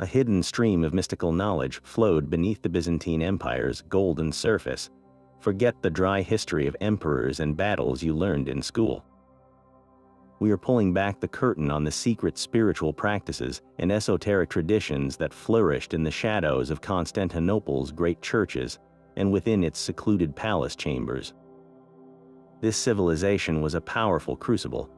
A hidden stream of mystical knowledge flowed beneath the Byzantine Empire's golden surface. Forget the dry history of emperors and battles you learned in school. We are pulling back the curtain on the secret spiritual practices and esoteric traditions that flourished in the shadows of Constantinople's great churches and within its secluded palace chambers. This civilization was a powerful crucible,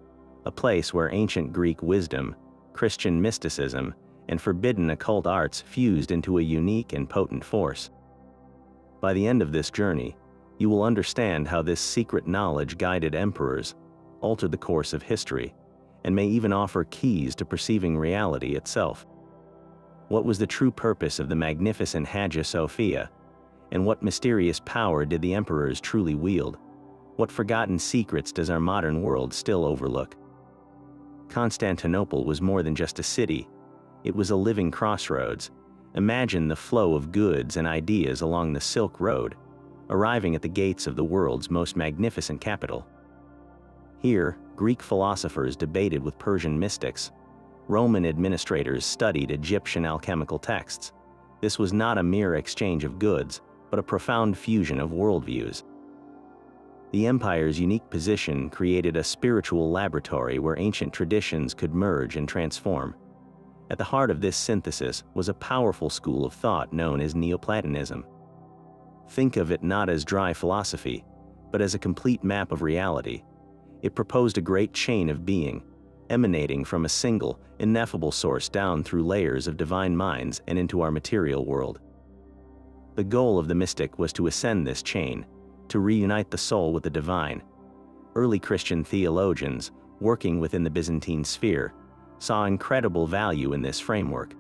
a place where ancient Greek wisdom, Christian mysticism, and forbidden occult arts fused into a unique and potent force. By the end of this journey, you will understand how this secret knowledge guided emperors, altered the course of history, and may even offer keys to perceiving reality itself. What was the true purpose of the magnificent Hagia Sophia? And what mysterious power did the emperors truly wield? What forgotten secrets does our modern world still overlook? Constantinople was more than just a city. It was a living crossroads. Imagine the flow of goods and ideas along the Silk Road, arriving at the gates of the world's most magnificent capital. Here, Greek philosophers debated with Persian mystics. Roman administrators studied Egyptian alchemical texts. This was not a mere exchange of goods, but a profound fusion of worldviews. The empire's unique position created a spiritual laboratory where ancient traditions could merge and transform. At the heart of this synthesis was a powerful school of thought known as Neoplatonism. Think of it not as dry philosophy, but as a complete map of reality. It proposed a great chain of being, emanating from a single, ineffable source down through layers of divine minds and into our material world. The goal of the mystic was to ascend this chain, to reunite the soul with the divine. Early Christian theologians, working within the Byzantine sphere, saw incredible value in this framework.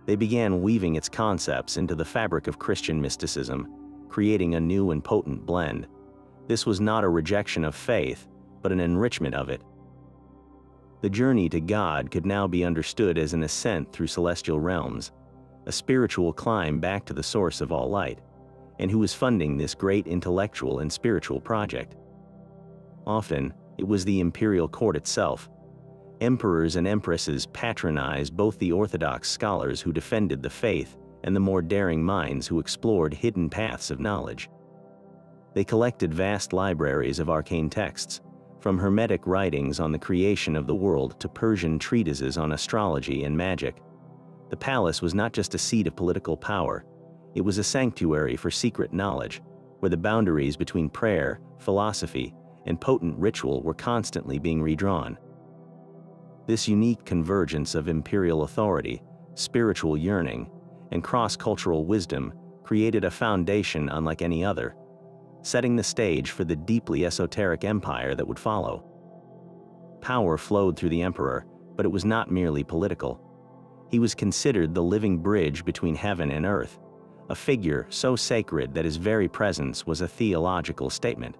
They began weaving its concepts into the fabric of Christian mysticism, creating a new and potent blend. This was not a rejection of faith, but an enrichment of it. The journey to God could now be understood as an ascent through celestial realms, a spiritual climb back to the source of all light, and who was funding this great intellectual and spiritual project. Often, it was the imperial court itself. Emperors and empresses patronized both the orthodox scholars who defended the faith and the more daring minds who explored hidden paths of knowledge. They collected vast libraries of arcane texts, from Hermetic writings on the creation of the world to Persian treatises on astrology and magic. The palace was not just a seat of political power, it was a sanctuary for secret knowledge, where the boundaries between prayer, philosophy, and potent ritual were constantly being redrawn. This unique convergence of imperial authority, spiritual yearning, and cross-cultural wisdom created a foundation unlike any other, setting the stage for the deeply esoteric empire that would follow. Power flowed through the emperor, but it was not merely political. He was considered the living bridge between heaven and earth, a figure so sacred that his very presence was a theological statement.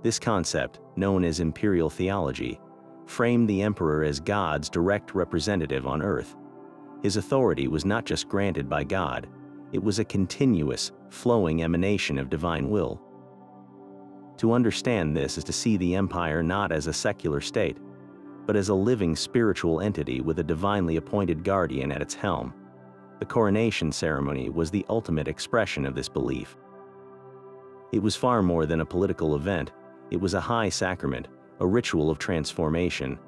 This concept, known as imperial theology, framed the emperor as God's direct representative on earth. His authority was not just granted by God, it was a continuous, flowing emanation of divine will. To understand this is to see the empire not as a secular state, but as a living spiritual entity with a divinely appointed guardian at its helm. The coronation ceremony was the ultimate expression of this belief. It was far more than a political event, it was a high sacrament, a ritual of transformation.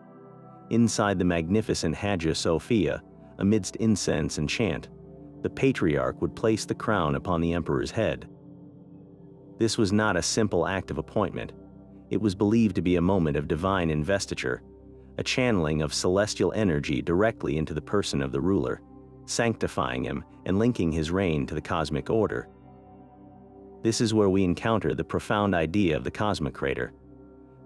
Inside the magnificent Hagia Sophia, amidst incense and chant, the patriarch would place the crown upon the emperor's head. This was not a simple act of appointment. It was believed to be a moment of divine investiture, a channeling of celestial energy directly into the person of the ruler, sanctifying him and linking his reign to the cosmic order. This is where we encounter the profound idea of the cosmocrator.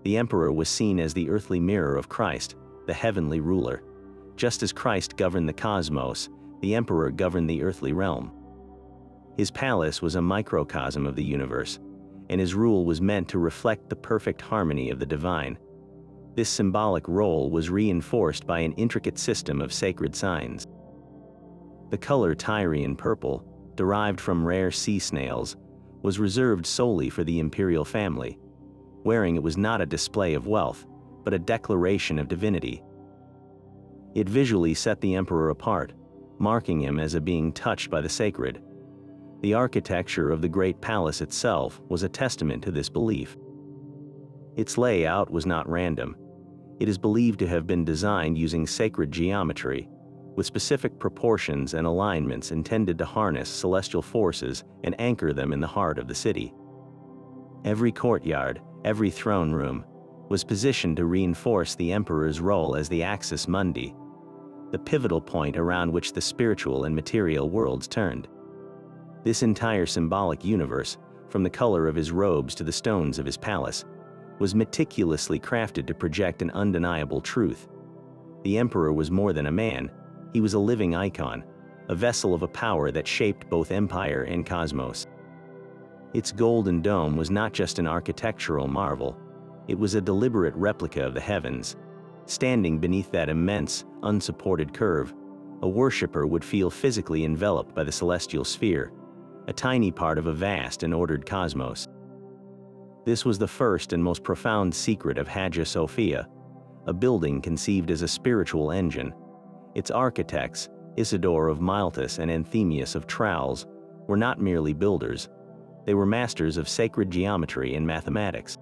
The emperor was seen as the earthly mirror of Christ, the heavenly ruler. Just as Christ governed the cosmos, the emperor governed the earthly realm. His palace was a microcosm of the universe, and his rule was meant to reflect the perfect harmony of the divine. This symbolic role was reinforced by an intricate system of sacred signs. The color Tyrian purple, derived from rare sea snails, was reserved solely for the imperial family. Wearing it was not a display of wealth, but a declaration of divinity. It visually set the emperor apart, marking him as a being touched by the sacred. The architecture of the Great Palace itself was a testament to this belief. Its layout was not random. It is believed to have been designed using sacred geometry, with specific proportions and alignments intended to harness celestial forces and anchor them in the heart of the city. Every courtyard, every throne room, was positioned to reinforce the emperor's role as the axis mundi, the pivotal point around which the spiritual and material worlds turned. This entire symbolic universe, from the color of his robes to the stones of his palace, was meticulously crafted to project an undeniable truth. The emperor was more than a man. He was a living icon, a vessel of a power that shaped both empire and cosmos. Its golden dome was not just an architectural marvel. It was a deliberate replica of the heavens. Standing beneath that immense, unsupported curve, a worshipper would feel physically enveloped by the celestial sphere, a tiny part of a vast and ordered cosmos. This was the first and most profound secret of Hagia Sophia, a building conceived as a spiritual engine. Its architects, Isidore of Miletus and Anthemius of Tralles, were not merely builders. They were masters of sacred geometry and mathematics.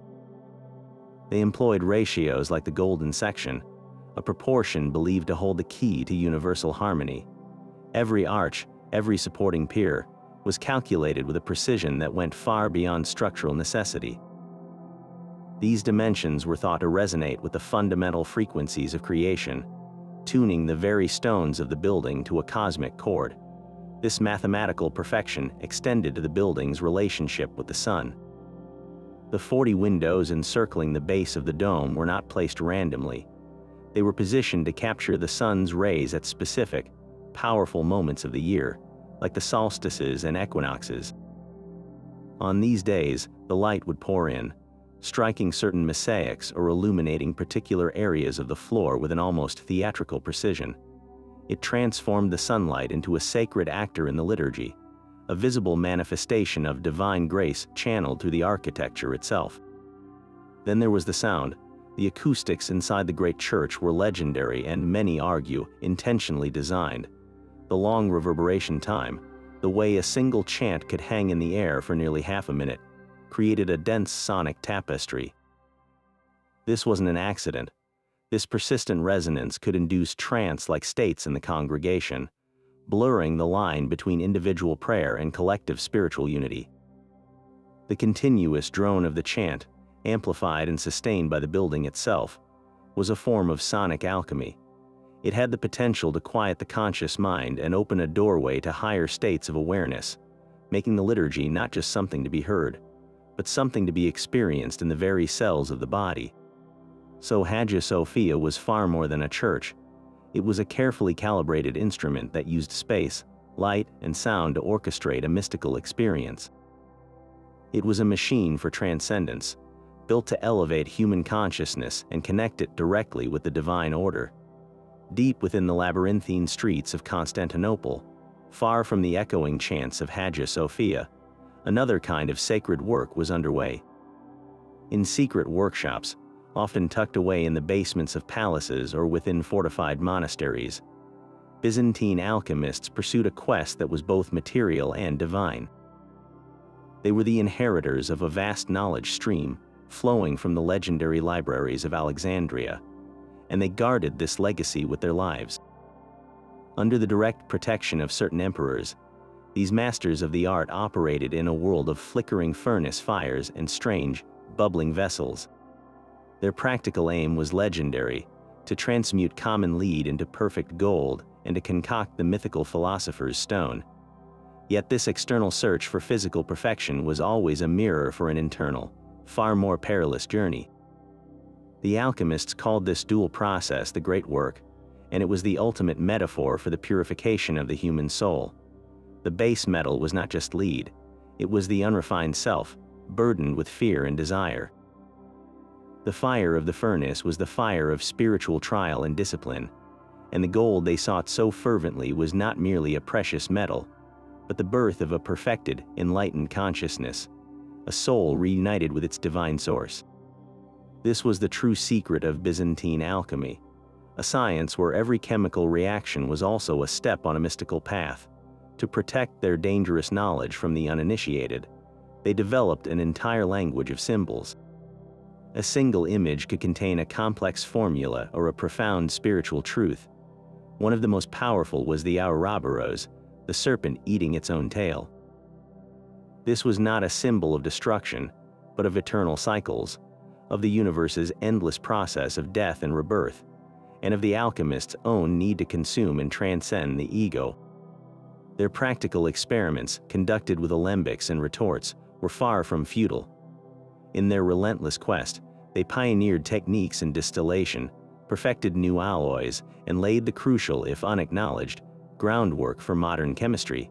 They employed ratios like the golden section, a proportion believed to hold the key to universal harmony. Every arch, every supporting pier, was calculated with a precision that went far beyond structural necessity. These dimensions were thought to resonate with the fundamental frequencies of creation, tuning the very stones of the building to a cosmic chord. This mathematical perfection extended to the building's relationship with the sun. The 40 windows encircling the base of the dome were not placed randomly. They were positioned to capture the sun's rays at specific, powerful moments of the year, like the solstices and equinoxes. On these days, the light would pour in, striking certain mosaics or illuminating particular areas of the floor with an almost theatrical precision. It transformed the sunlight into a sacred actor in the liturgy, a visible manifestation of divine grace channeled through the architecture itself. Then there was the sound. The acoustics inside the great church were legendary and, many argue, intentionally designed. The long reverberation time, the way a single chant could hang in the air for nearly half a minute, created a dense sonic tapestry. This wasn't an accident. This persistent resonance could induce trance-like states in the congregation, blurring the line between individual prayer and collective spiritual unity. The continuous drone of the chant, amplified and sustained by the building itself, was a form of sonic alchemy. It had the potential to quiet the conscious mind and open a doorway to higher states of awareness, making the liturgy not just something to be heard, but something to be experienced in the very cells of the body. So Hagia Sophia was far more than a church. It was a carefully calibrated instrument that used space, light, and sound to orchestrate a mystical experience. It was a machine for transcendence, built to elevate human consciousness and connect it directly with the divine order. Deep within the labyrinthine streets of Constantinople, far from the echoing chants of Hagia Sophia, another kind of sacred work was underway. In secret workshops, often tucked away in the basements of palaces or within fortified monasteries, Byzantine alchemists pursued a quest that was both material and divine. They were the inheritors of a vast knowledge stream flowing from the legendary libraries of Alexandria, and they guarded this legacy with their lives. Under the direct protection of certain emperors, these masters of the art operated in a world of flickering furnace fires and strange, bubbling vessels. Their practical aim was legendary: to transmute common lead into perfect gold and to concoct the mythical philosopher's stone. Yet this external search for physical perfection was always a mirror for an internal, far more perilous journey. The alchemists called this dual process the great work, and it was the ultimate metaphor for the purification of the human soul. The base metal was not just lead, it was the unrefined self, burdened with fear and desire. The fire of the furnace was the fire of spiritual trial and discipline, and the gold they sought so fervently was not merely a precious metal, but the birth of a perfected, enlightened consciousness, a soul reunited with its divine source. This was the true secret of Byzantine alchemy, a science where every chemical reaction was also a step on a mystical path. To protect their dangerous knowledge from the uninitiated, they developed an entire language of symbols. A single image could contain a complex formula or a profound spiritual truth. One of the most powerful was the Ouroboros, the serpent eating its own tail. This was not a symbol of destruction, but of eternal cycles, of the universe's endless process of death and rebirth, and of the alchemist's own need to consume and transcend the ego. Their practical experiments, conducted with alembics and retorts, were far from futile. In their relentless quest, they pioneered techniques in distillation, perfected new alloys, and laid the crucial, if unacknowledged, groundwork for modern chemistry.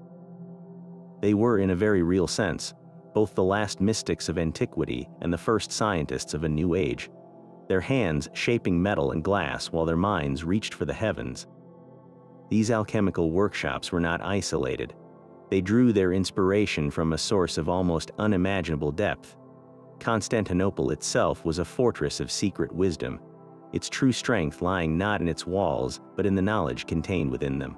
They were, in a very real sense, both the last mystics of antiquity and the first scientists of a new age, their hands shaping metal and glass while their minds reached for the heavens. These alchemical workshops were not isolated. They drew their inspiration from a source of almost unimaginable depth. Constantinople itself was a fortress of secret wisdom, its true strength lying not in its walls but in the knowledge contained within them.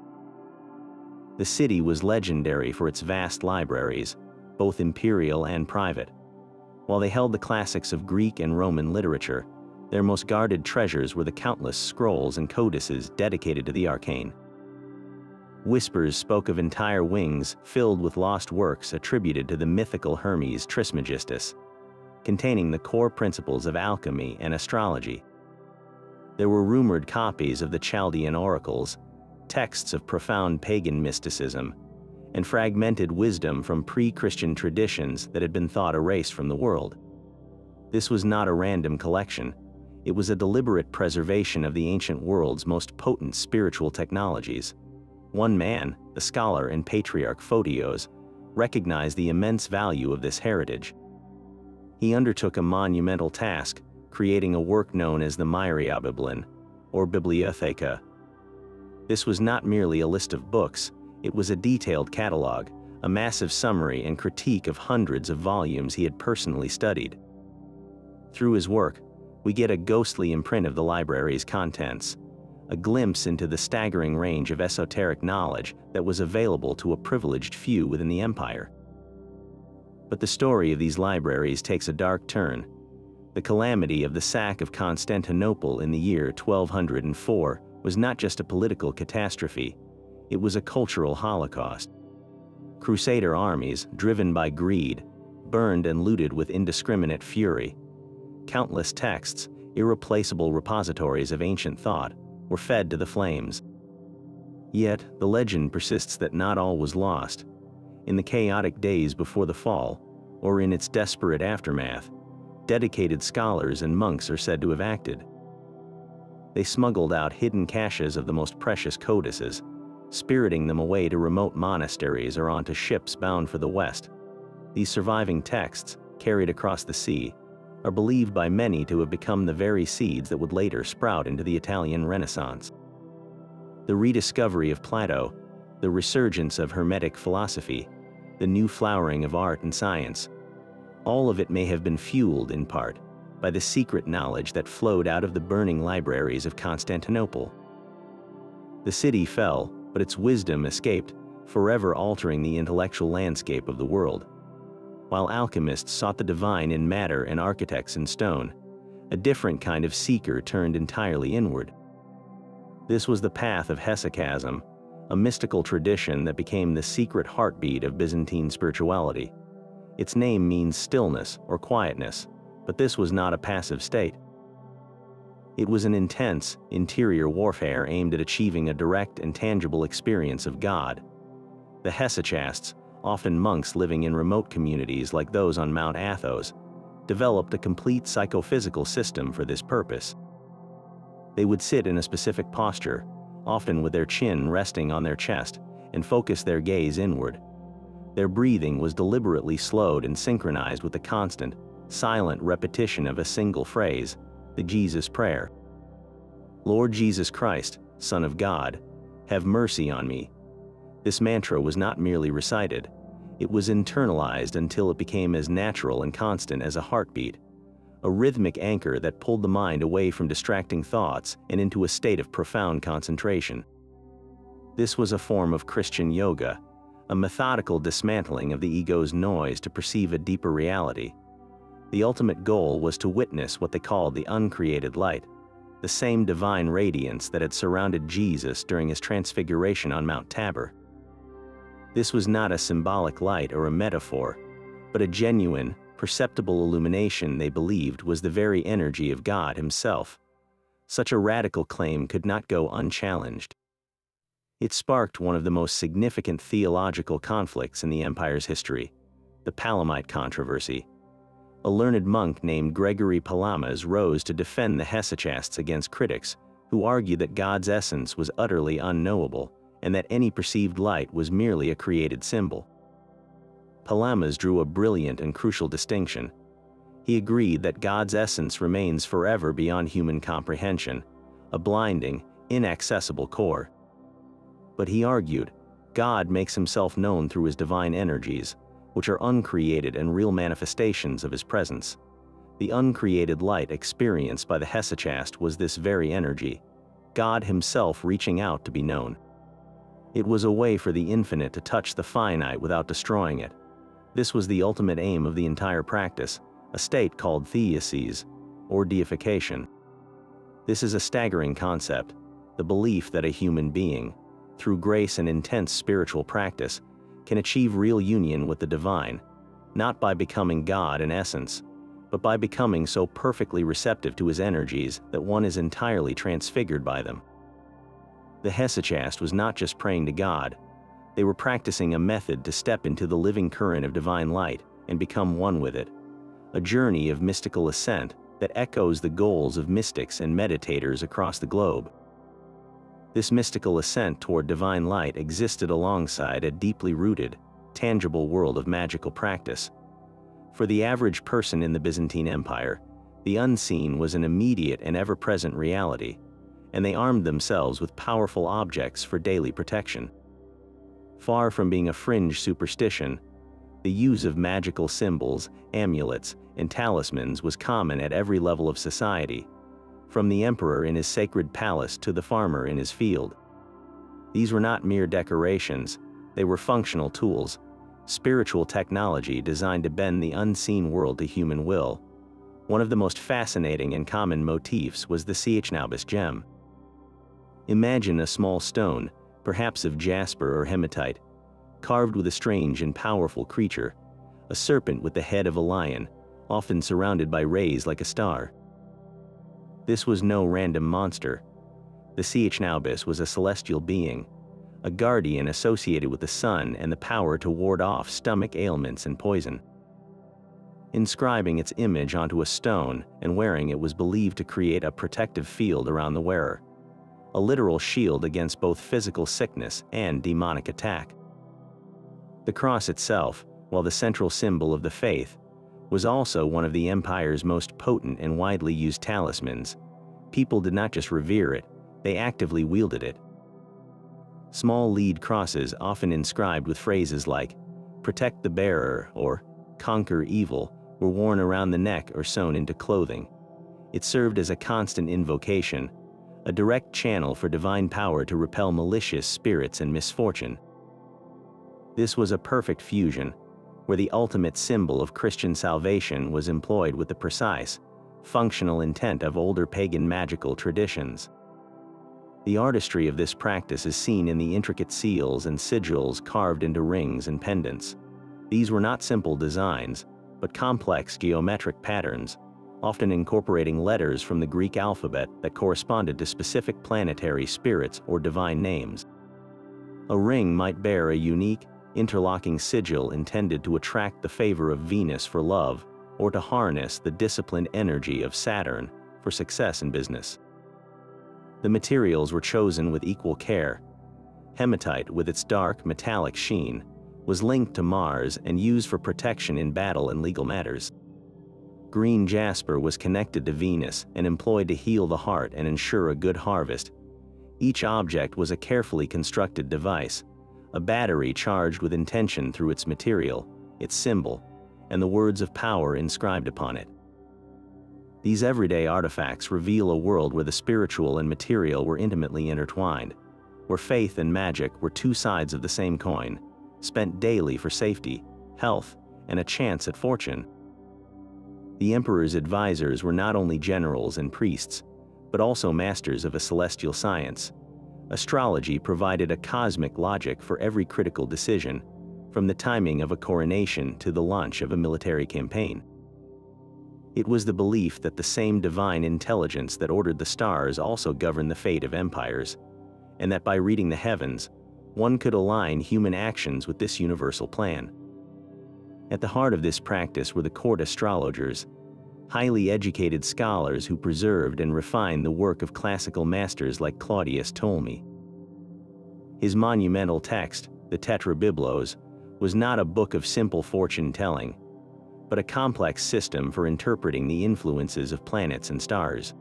The city was legendary for its vast libraries, both imperial and private. While they held the classics of Greek and Roman literature, their most guarded treasures were the countless scrolls and codices dedicated to the arcane. Whispers spoke of entire wings filled with lost works attributed to the mythical Hermes Trismegistus, containing the core principles of alchemy and astrology. There were rumored copies of the Chaldean oracles, texts of profound pagan mysticism, and fragmented wisdom from pre-Christian traditions that had been thought erased from the world. This was not a random collection. It was a deliberate preservation of the ancient world's most potent spiritual technologies. One man, the scholar and patriarch Photios, recognized the immense value of this heritage. He undertook a monumental task, creating a work known as the Myriabiblon, or Bibliotheca. This was not merely a list of books, it was a detailed catalog, a massive summary and critique of hundreds of volumes he had personally studied. Through his work, we get a ghostly imprint of the library's contents, a glimpse into the staggering range of esoteric knowledge that was available to a privileged few within the empire. But the story of these libraries takes a dark turn. The calamity of the sack of Constantinople in the year 1204 was not just a political catastrophe, it was a cultural holocaust. Crusader armies, driven by greed, burned and looted with indiscriminate fury. Countless texts, irreplaceable repositories of ancient thought, were fed to the flames. Yet, the legend persists that not all was lost. In the chaotic days before the fall, or in its desperate aftermath, dedicated scholars and monks are said to have acted. They smuggled out hidden caches of the most precious codices, spiriting them away to remote monasteries or onto ships bound for the west. These surviving texts, carried across the sea, are believed by many to have become the very seeds that would later sprout into the Italian Renaissance. The rediscovery of Plato, the resurgence of Hermetic philosophy, the new flowering of art and science, all of it may have been fueled, in part, by the secret knowledge that flowed out of the burning libraries of Constantinople. The city fell, but its wisdom escaped, forever altering the intellectual landscape of the world. While alchemists sought the divine in matter and architects in stone, a different kind of seeker turned entirely inward. This was the path of Hesychasm, a mystical tradition that became the secret heartbeat of Byzantine spirituality. Its name means stillness or quietness, but this was not a passive state. It was an intense, interior warfare aimed at achieving a direct and tangible experience of God. The Hesychasts, often monks living in remote communities like those on Mount Athos, developed a complete psychophysical system for this purpose. They would sit in a specific posture, often with their chin resting on their chest, and focus their gaze inward. Their breathing was deliberately slowed and synchronized with the constant, silent repetition of a single phrase, the Jesus Prayer. Lord Jesus Christ, Son of God, have mercy on me. This mantra was not merely recited, it was internalized until it became as natural and constant as a heartbeat, a rhythmic anchor that pulled the mind away from distracting thoughts and into a state of profound concentration. This was a form of Christian yoga, a methodical dismantling of the ego's noise to perceive a deeper reality. The ultimate goal was to witness what they called the uncreated light, the same divine radiance that had surrounded Jesus during his transfiguration on Mount Tabor. This was not a symbolic light or a metaphor, but a genuine, perceptible illumination they believed was the very energy of God himself. Such a radical claim could not go unchallenged. It sparked one of the most significant theological conflicts in the empire's history, the Palamite controversy. A learned monk named Gregory Palamas rose to defend the Hesychasts against critics who argued that God's essence was utterly unknowable and that any perceived light was merely a created symbol. Palamas drew a brilliant and crucial distinction. He agreed that God's essence remains forever beyond human comprehension, a blinding, inaccessible core. But he argued, God makes himself known through his divine energies, which are uncreated and real manifestations of his presence. The uncreated light experienced by the Hesychast was this very energy, God himself reaching out to be known. It was a way for the infinite to touch the finite without destroying it. This was the ultimate aim of the entire practice, a state called theesis, or deification. This is a staggering concept, the belief that a human being, through grace and intense spiritual practice, can achieve real union with the divine, not by becoming God in essence, but by becoming so perfectly receptive to his energies that one is entirely transfigured by them. The Hesychast was not just praying to God, they were practicing a method to step into the living current of divine light and become one with it, a journey of mystical ascent that echoes the goals of mystics and meditators across the globe. This mystical ascent toward divine light existed alongside a deeply rooted, tangible world of magical practice. For the average person in the Byzantine Empire, the unseen was an immediate and ever-present reality, and they armed themselves with powerful objects for daily protection. Far from being a fringe superstition, the use of magical symbols, amulets, and talismans was common at every level of society, from the emperor in his sacred palace to the farmer in his field. These were not mere decorations, they were functional tools, spiritual technology designed to bend the unseen world to human will. One of the most fascinating and common motifs was the Hesychasm gem. Imagine a small stone, perhaps of jasper or hematite, carved with a strange and powerful creature, a serpent with the head of a lion, often surrounded by rays like a star. This was no random monster. The Hesychasm was a celestial being, a guardian associated with the sun and the power to ward off stomach ailments and poison. Inscribing its image onto a stone and wearing it was believed to create a protective field around the wearer, a literal shield against both physical sickness and demonic attack. The cross itself, while the central symbol of the faith, was also one of the empire's most potent and widely used talismans. People did not just revere it, they actively wielded it. Small lead crosses, often inscribed with phrases like, "Protect the bearer" or "Conquer evil," were worn around the neck or sewn into clothing. It served as a constant invocation, a direct channel for divine power to repel malicious spirits and misfortune. This was a perfect fusion, where the ultimate symbol of Christian salvation was employed with the precise, functional intent of older pagan magical traditions. The artistry of this practice is seen in the intricate seals and sigils carved into rings and pendants. These were not simple designs, but complex geometric patterns, often incorporating letters from the Greek alphabet that corresponded to specific planetary spirits or divine names. A ring might bear a unique, interlocking sigil intended to attract the favor of Venus for love, or to harness the disciplined energy of Saturn for success in business. The materials were chosen with equal care. Hematite, with its dark, metallic sheen, was linked to Mars and used for protection in battle and legal matters. Green jasper was connected to Venus and employed to heal the heart and ensure a good harvest. Each object was a carefully constructed device, a battery charged with intention through its material, its symbol, and the words of power inscribed upon it. These everyday artifacts reveal a world where the spiritual and material were intimately intertwined, where faith and magic were two sides of the same coin, spent daily for safety, health, and a chance at fortune. The emperor's advisors were not only generals and priests, but also masters of a celestial science. Astrology provided a cosmic logic for every critical decision, from the timing of a coronation to the launch of a military campaign. It was the belief that the same divine intelligence that ordered the stars also governed the fate of empires, and that by reading the heavens, one could align human actions with this universal plan. At the heart of this practice were the court astrologers, highly educated scholars who preserved and refined the work of classical masters like Claudius Ptolemy. His monumental text, the Tetrabiblos, was not a book of simple fortune-telling, but a complex system for interpreting the influences of planets and stars.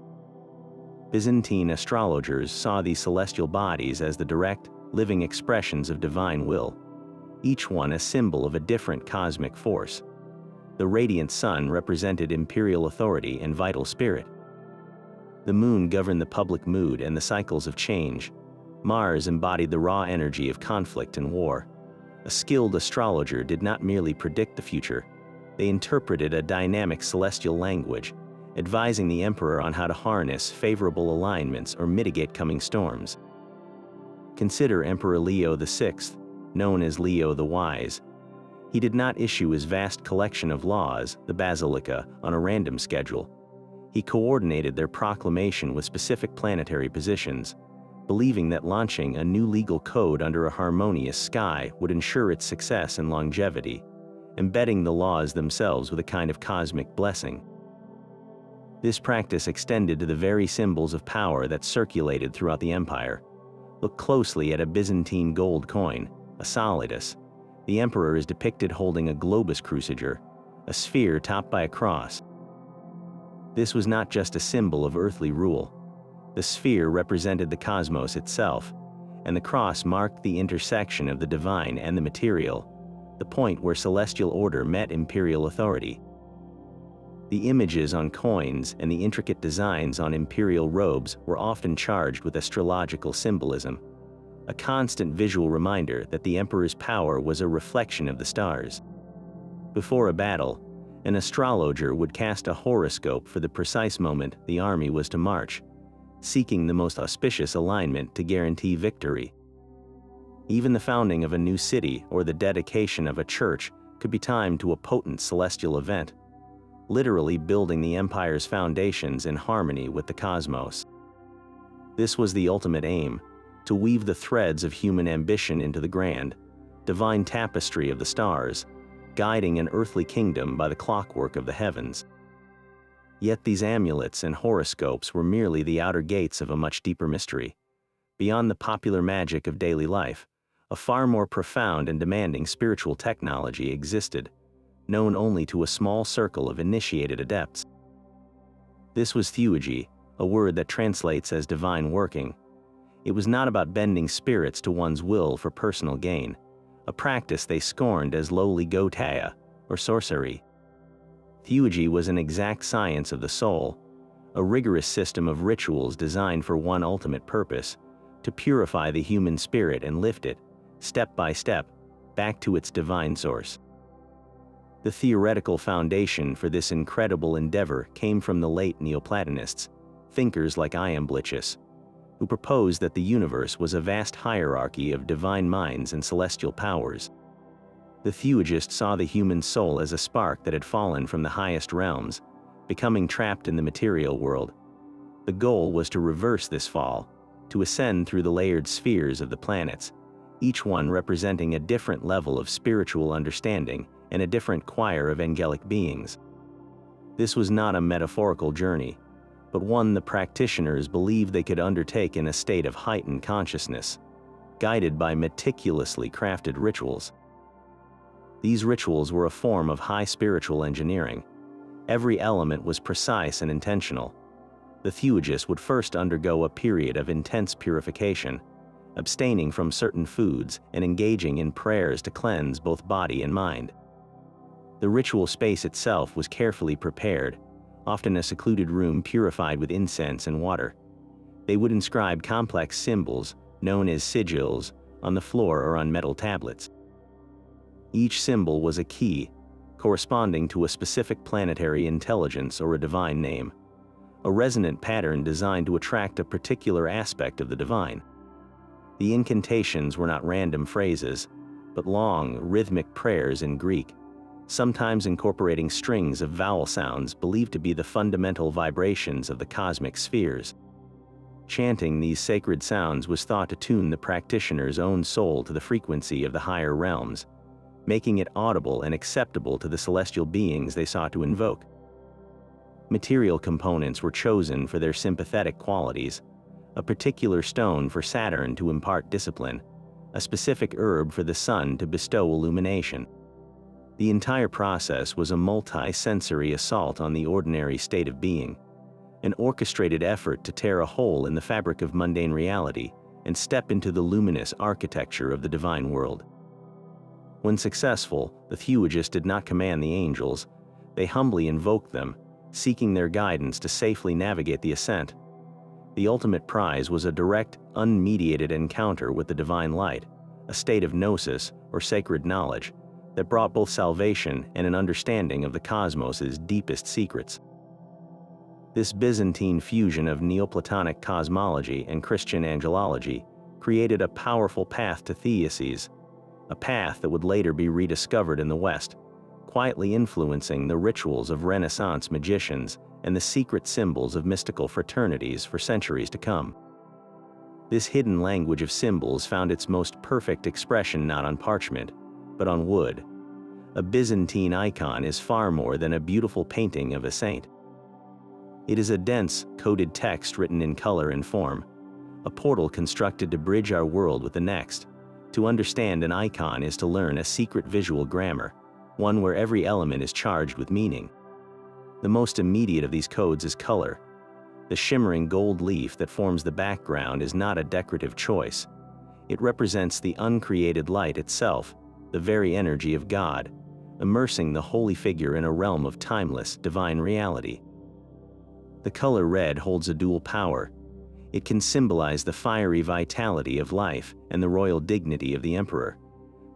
Byzantine astrologers saw these celestial bodies as the direct, living expressions of divine will, each one a symbol of a different cosmic force. The radiant sun represented imperial authority and vital spirit. The moon governed the public mood and the cycles of change. Mars embodied the raw energy of conflict and war. A skilled astrologer did not merely predict the future, they interpreted a dynamic celestial language, advising the emperor on how to harness favorable alignments or mitigate coming storms. Consider Emperor Leo VI, known as Leo the Wise. He did not issue his vast collection of laws, the Basilica, on a random schedule. He coordinated their proclamation with specific planetary positions, believing that launching a new legal code under a harmonious sky would ensure its success and longevity, embedding the laws themselves with a kind of cosmic blessing. This practice extended to the very symbols of power that circulated throughout the empire. Look closely at a Byzantine gold coin, a solidus. The emperor is depicted holding a globus cruciger, a sphere topped by a cross. This was not just a symbol of earthly rule. The sphere represented the cosmos itself, and the cross marked the intersection of the divine and the material, the point where celestial order met imperial authority. The images on coins and the intricate designs on imperial robes were often charged with astrological symbolism, a constant visual reminder that the emperor's power was a reflection of the stars. Before a battle, an astrologer would cast a horoscope for the precise moment the army was to march, seeking the most auspicious alignment to guarantee victory. Even the founding of a new city or the dedication of a church could be timed to a potent celestial event, literally building the empire's foundations in harmony with the cosmos. This was the ultimate aim, to weave the threads of human ambition into the grand, divine tapestry of the stars, guiding an earthly kingdom by the clockwork of the heavens. Yet these amulets and horoscopes were merely the outer gates of a much deeper mystery. Beyond the popular magic of daily life, a far more profound and demanding spiritual technology existed, known only to a small circle of initiated adepts. This was theology, a word that translates as divine working. It was not about bending spirits to one's will for personal gain, a practice they scorned as lowly goetia, or sorcery. Theology was an exact science of the soul, a rigorous system of rituals designed for one ultimate purpose, to purify the human spirit and lift it, step by step, back to its divine source. The theoretical foundation for this incredible endeavor came from the late Neoplatonists, thinkers like Iamblichus, who proposed that the universe was a vast hierarchy of divine minds and celestial powers. The theologist saw the human soul as a spark that had fallen from the highest realms, becoming trapped in the material world. The goal was to reverse this fall, to ascend through the layered spheres of the planets, each one representing a different level of spiritual understanding and a different choir of angelic beings. This was not a metaphorical journey, but one the practitioners believed they could undertake in a state of heightened consciousness, guided by meticulously crafted rituals. These rituals were a form of high spiritual engineering. Every element was precise and intentional. The theologist would first undergo a period of intense purification, abstaining from certain foods and engaging in prayers to cleanse both body and mind. The ritual space itself was carefully prepared, often a secluded room purified with incense and water. They would inscribe complex symbols, known as sigils, on the floor or on metal tablets. Each symbol was a key, corresponding to a specific planetary intelligence or a divine name, a resonant pattern designed to attract a particular aspect of the divine. The incantations were not random phrases, but long, rhythmic prayers in Greek, sometimes incorporating strings of vowel sounds believed to be the fundamental vibrations of the cosmic spheres. Chanting these sacred sounds was thought to tune the practitioner's own soul to the frequency of the higher realms, making it audible and acceptable to the celestial beings they sought to invoke. Material components were chosen for their sympathetic qualities, a particular stone for Saturn to impart discipline, a specific herb for the sun to bestow illumination. The entire process was a multi-sensory assault on the ordinary state of being, an orchestrated effort to tear a hole in the fabric of mundane reality and step into the luminous architecture of the divine world. When successful, the Theologists did not command the angels, they humbly invoked them, seeking their guidance to safely navigate the ascent. The ultimate prize was a direct, unmediated encounter with the divine light, a state of gnosis, or sacred knowledge, that brought both salvation and an understanding of the cosmos's deepest secrets. This Byzantine fusion of Neoplatonic cosmology and Christian angelology created a powerful path to theoses, a path that would later be rediscovered in the West, quietly influencing the rituals of Renaissance magicians and the secret symbols of mystical fraternities for centuries to come. This hidden language of symbols found its most perfect expression not on parchment, but on wood. A Byzantine icon is far more than a beautiful painting of a saint. It is a dense, coded text written in color and form, a portal constructed to bridge our world with the next. To understand an icon is to learn a secret visual grammar, one where every element is charged with meaning. The most immediate of these codes is color. The shimmering gold leaf that forms the background is not a decorative choice. It represents the uncreated light itself, the very energy of God, immersing the holy figure in a realm of timeless, divine reality. The color red holds a dual power. It can symbolize the fiery vitality of life and the royal dignity of the emperor,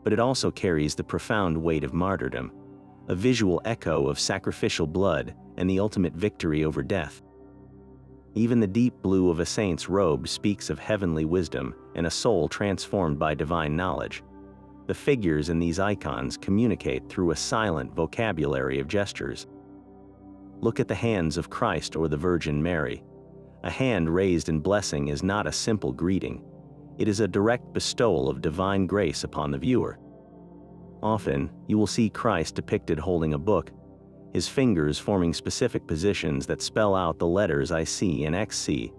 but it also carries the profound weight of martyrdom, a visual echo of sacrificial blood and the ultimate victory over death. Even the deep blue of a saint's robe speaks of heavenly wisdom and a soul transformed by divine knowledge. The figures in these icons communicate through a silent vocabulary of gestures. Look at the hands of Christ or the Virgin Mary. A hand raised in blessing is not a simple greeting. It is a direct bestowal of divine grace upon the viewer. Often, you will see Christ depicted holding a book, his fingers forming specific positions that spell out the letters IC and XC.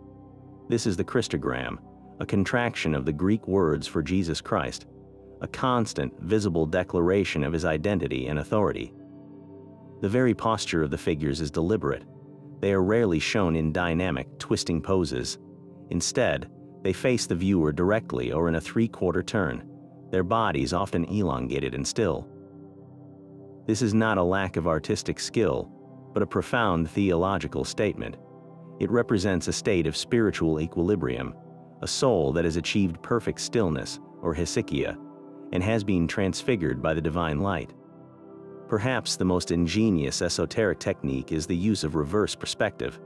This is the Christogram, a contraction of the Greek words for Jesus Christ, a constant, visible declaration of his identity and authority. The very posture of the figures is deliberate. They are rarely shown in dynamic, twisting poses. Instead, they face the viewer directly or in a three-quarter turn, their bodies often elongated and still. This is not a lack of artistic skill, but a profound theological statement. It represents a state of spiritual equilibrium, a soul that has achieved perfect stillness, or hesychia, and has been transfigured by the divine light. Perhaps the most ingenious esoteric technique is the use of reverse perspective.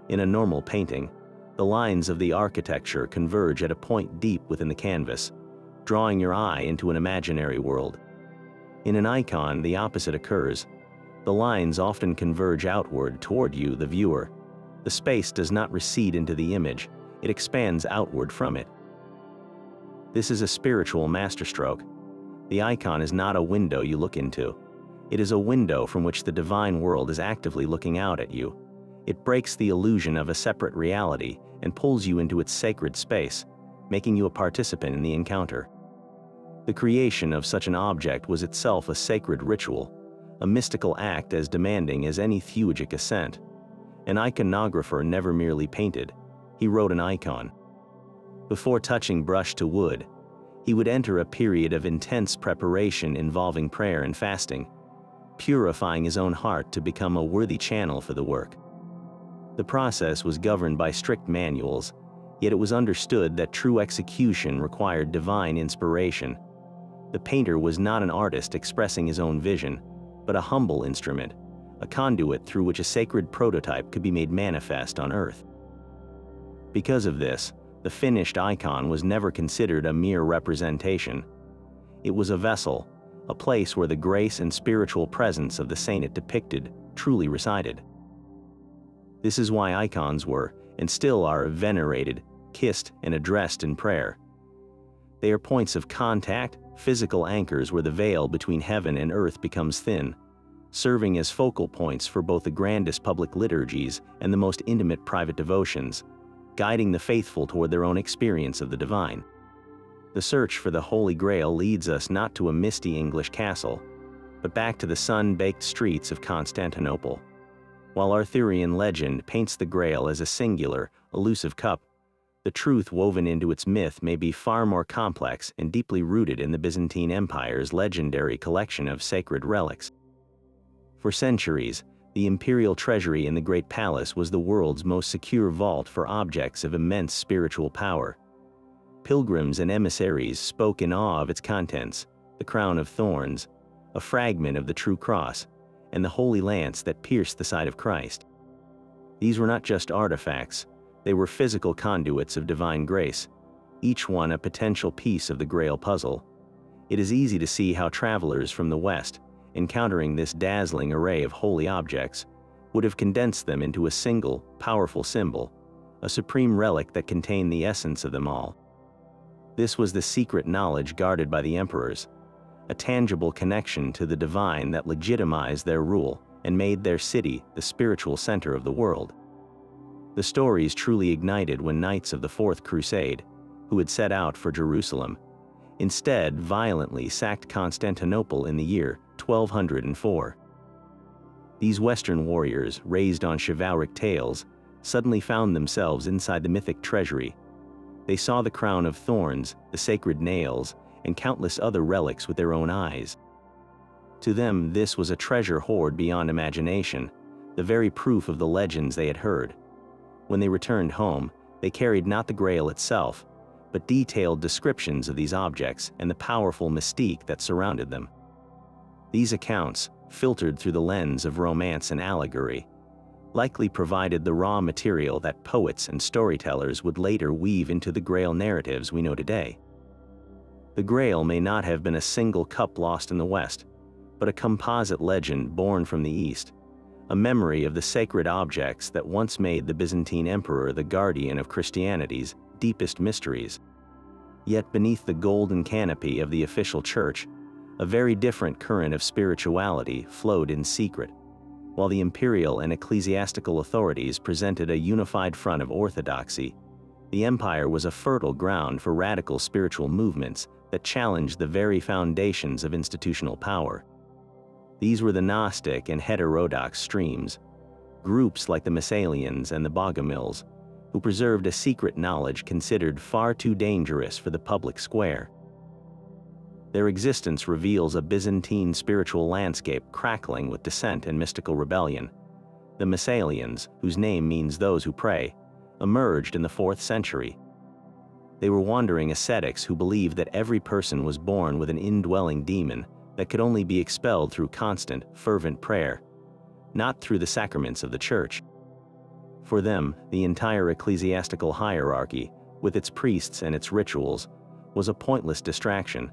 In a normal painting, the lines of the architecture converge at a point deep within the canvas, drawing your eye into an imaginary world. In an icon, the opposite occurs. The lines often converge outward toward you, the viewer. The space does not recede into the image, it expands outward from it. This is a spiritual masterstroke. The icon is not a window you look into. It is a window from which the divine world is actively looking out at you. It breaks the illusion of a separate reality and pulls you into its sacred space, making you a participant in the encounter. The creation of such an object was itself a sacred ritual, a mystical act as demanding as any theurgic ascent. An iconographer never merely painted, he wrote an icon. Before touching brush to wood, he would enter a period of intense preparation involving prayer and fasting. purifying his own heart to become a worthy channel for the work. The process was governed by strict manuals, yet it was understood that true execution required divine inspiration. The painter was not an artist expressing his own vision, but a humble instrument, a conduit through which a sacred prototype could be made manifest on earth. Because of this, the finished icon was never considered a mere representation. It was a vessel, a place where the grace and spiritual presence of the saint it depicted truly resided. This is why icons were, and still are, venerated, kissed, and addressed in prayer. They are points of contact, physical anchors where the veil between heaven and earth becomes thin, serving as focal points for both the grandest public liturgies and the most intimate private devotions, guiding the faithful toward their own experience of the divine. The search for the Holy Grail leads us not to a misty English castle, but back to the sun-baked streets of Constantinople. While Arthurian legend paints the Grail as a singular, elusive cup, the truth woven into its myth may be far more complex and deeply rooted in the Byzantine Empire's legendary collection of sacred relics. For centuries, the imperial treasury in the Great Palace was the world's most secure vault for objects of immense spiritual power. Pilgrims and emissaries spoke in awe of its contents: the crown of thorns, a fragment of the true cross, and the holy lance that pierced the side of Christ. These were not just artifacts, they were physical conduits of divine grace, each one a potential piece of the Grail puzzle. It is easy to see how travelers from the West, encountering this dazzling array of holy objects, would have condensed them into a single, powerful symbol, a supreme relic that contained the essence of them all. This was the secret knowledge guarded by the emperors, a tangible connection to the divine that legitimized their rule and made their city the spiritual center of the world. The stories truly ignited when knights of the Fourth Crusade, who had set out for Jerusalem, instead violently sacked Constantinople in the year 1204. These Western warriors, raised on chivalric tales, suddenly found themselves inside the mythic treasury. They saw the crown of thorns, the sacred nails, and countless other relics with their own eyes. To them, this was a treasure hoard beyond imagination, the very proof of the legends they had heard. When they returned home, they carried not the Grail itself, but detailed descriptions of these objects and the powerful mystique that surrounded them. These accounts, filtered through the lens of romance and allegory, likely provided the raw material that poets and storytellers would later weave into the Grail narratives we know today. The Grail may not have been a single cup lost in the West, but a composite legend born from the East, a memory of the sacred objects that once made the Byzantine emperor the guardian of Christianity's deepest mysteries. Yet beneath the golden canopy of the official church, a very different current of spirituality flowed in secret. While the imperial and ecclesiastical authorities presented a unified front of orthodoxy, the empire was a fertile ground for radical spiritual movements that challenged the very foundations of institutional power. These were the Gnostic and heterodox streams, groups like the Massalians and the Bogomils, who preserved a secret knowledge considered far too dangerous for the public square. Their existence reveals a Byzantine spiritual landscape crackling with dissent and mystical rebellion. The Massalians, whose name means those who pray, emerged in the 4th century. They were wandering ascetics who believed that every person was born with an indwelling demon that could only be expelled through constant, fervent prayer, not through the sacraments of the church. For them, the entire ecclesiastical hierarchy, with its priests and its rituals, was a pointless distraction.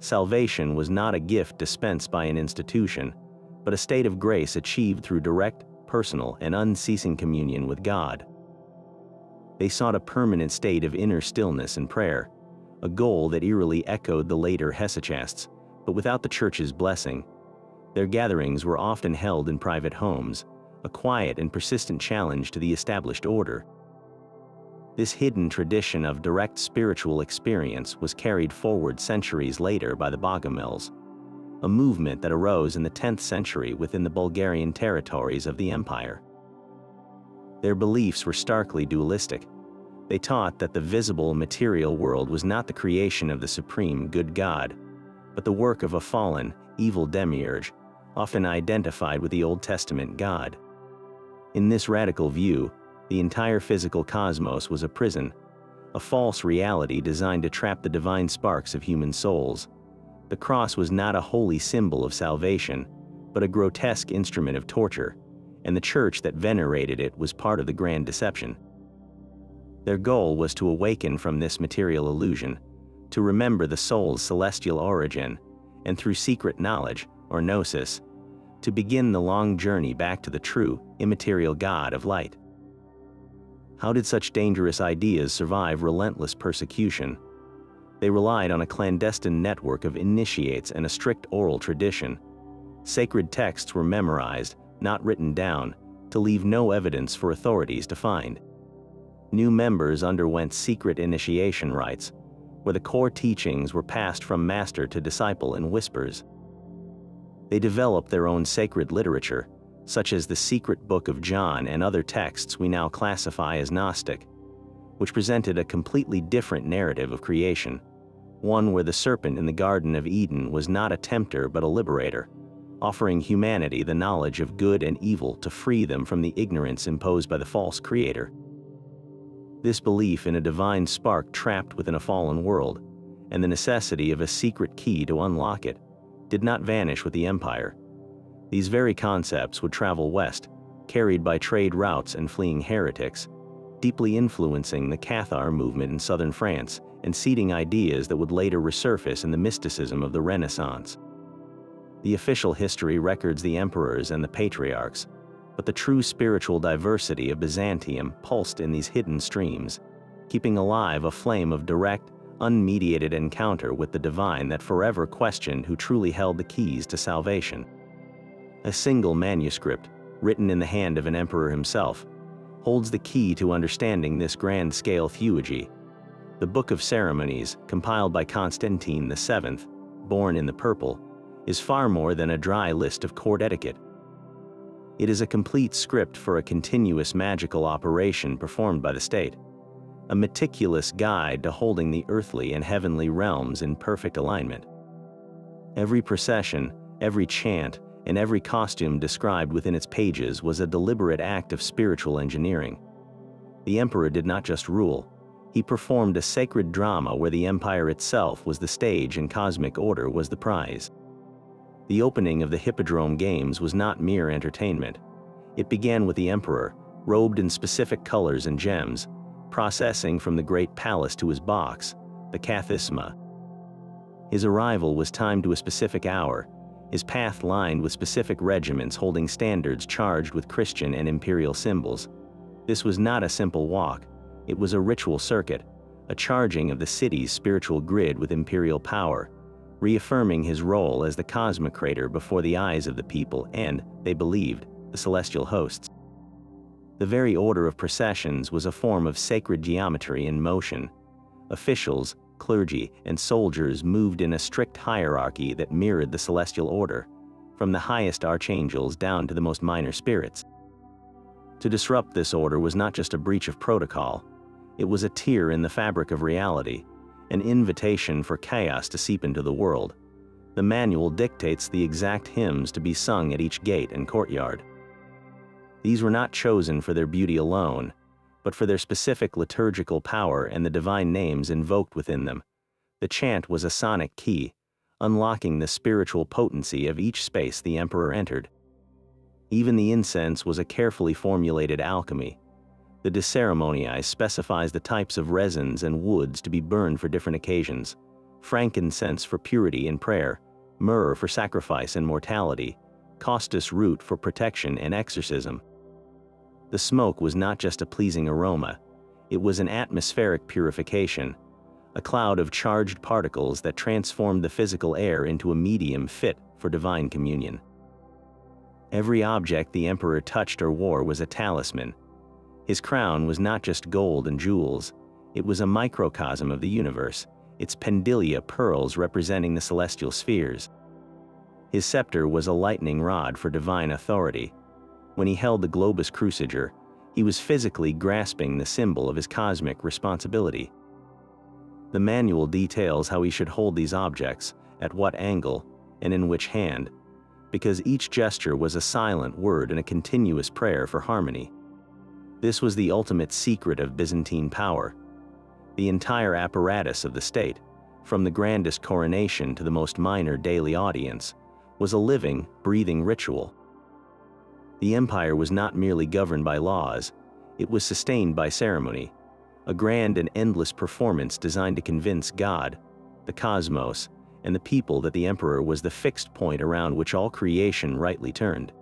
Salvation was not a gift dispensed by an institution, but a state of grace achieved through direct, personal, and unceasing communion with God. They sought a permanent state of inner stillness and prayer, a goal that eerily echoed the later Hesychasts, but without the church's blessing. Their gatherings were often held in private homes, a quiet and persistent challenge to the established order. This hidden tradition of direct spiritual experience was carried forward centuries later by the Bogomils, a movement that arose in the 10th century within the Bulgarian territories of the empire. Their beliefs were starkly dualistic. They taught that the visible material world was not the creation of the supreme good God, but the work of a fallen, evil demiurge, often identified with the Old Testament God. In this radical view, the entire physical cosmos was a prison, a false reality designed to trap the divine sparks of human souls. The cross was not a holy symbol of salvation, but a grotesque instrument of torture, and the church that venerated it was part of the grand deception. Their goal was to awaken from this material illusion, to remember the soul's celestial origin, and through secret knowledge, or gnosis, to begin the long journey back to the true, immaterial God of light. How did such dangerous ideas survive relentless persecution? They relied on a clandestine network of initiates and a strict oral tradition. Sacred texts were memorized, not written down, to leave no evidence for authorities to find. New members underwent secret initiation rites, where the core teachings were passed from master to disciple in whispers. They developed their own sacred literature, such as the Secret Book of John and other texts we now classify as Gnostic, which presented a completely different narrative of creation, one where the serpent in the Garden of Eden was not a tempter but a liberator, offering humanity the knowledge of good and evil to free them from the ignorance imposed by the false creator. This belief in a divine spark trapped within a fallen world, and the necessity of a secret key to unlock it, did not vanish with the empire. These very concepts would travel west, carried by trade routes and fleeing heretics, deeply influencing the Cathar movement in southern France and seeding ideas that would later resurface in the mysticism of the Renaissance. The official history records the emperors and the patriarchs, but the true spiritual diversity of Byzantium pulsed in these hidden streams, keeping alive a flame of direct, unmediated encounter with the divine that forever questioned who truly held the keys to salvation. A single manuscript, written in the hand of an emperor himself, holds the key to understanding this grand-scale theology. The Book of Ceremonies, compiled by Constantine VII, born in the purple, is far more than a dry list of court etiquette. It is a complete script for a continuous magical operation performed by the state, a meticulous guide to holding the earthly and heavenly realms in perfect alignment. Every procession, every chant, and every costume described within its pages was a deliberate act of spiritual engineering. The emperor did not just rule, he performed a sacred drama where the empire itself was the stage and cosmic order was the prize. The opening of the Hippodrome Games was not mere entertainment. It began with the emperor, robed in specific colors and gems, processing from the great palace to his box, the Kathisma. His arrival was timed to a specific hour, his path lined with specific regiments holding standards charged with Christian and Imperial symbols. This was not a simple walk, it was a ritual circuit, a charging of the city's spiritual grid with Imperial power, reaffirming his role as the cosmocrator before the eyes of the people and, they believed, the celestial hosts. The very order of processions was a form of sacred geometry in motion. Officials, clergy, and soldiers moved in a strict hierarchy that mirrored the celestial order, from the highest archangels down to the most minor spirits. To disrupt this order was not just a breach of protocol, it was a tear in the fabric of reality, an invitation for chaos to seep into the world. The manual dictates the exact hymns to be sung at each gate and courtyard. These were not chosen for their beauty alone, but for their specific liturgical power and the divine names invoked within them. The chant was a sonic key, unlocking the spiritual potency of each space the emperor entered. Even the incense was a carefully formulated alchemy. The De Ceremonii specifies the types of resins and woods to be burned for different occasions: frankincense for purity and prayer, myrrh for sacrifice and mortality, costus root for protection and exorcism. The smoke was not just a pleasing aroma, it was an atmospheric purification, a cloud of charged particles that transformed the physical air into a medium fit for divine communion. Every object the emperor touched or wore was a talisman. His crown was not just gold and jewels, it was a microcosm of the universe, its pendilia pearls representing the celestial spheres. His scepter was a lightning rod for divine authority. When he held the globus cruciger, he was physically grasping the symbol of his cosmic responsibility. The manual details how he should hold these objects, at what angle, and in which hand, because each gesture was a silent word and a continuous prayer for harmony. This was the ultimate secret of Byzantine power. The entire apparatus of the state, from the grandest coronation to the most minor daily audience, was a living, breathing ritual. The empire was not merely governed by laws, it was sustained by ceremony, a grand and endless performance designed to convince God, the cosmos, and the people that the emperor was the fixed point around which all creation rightly turned.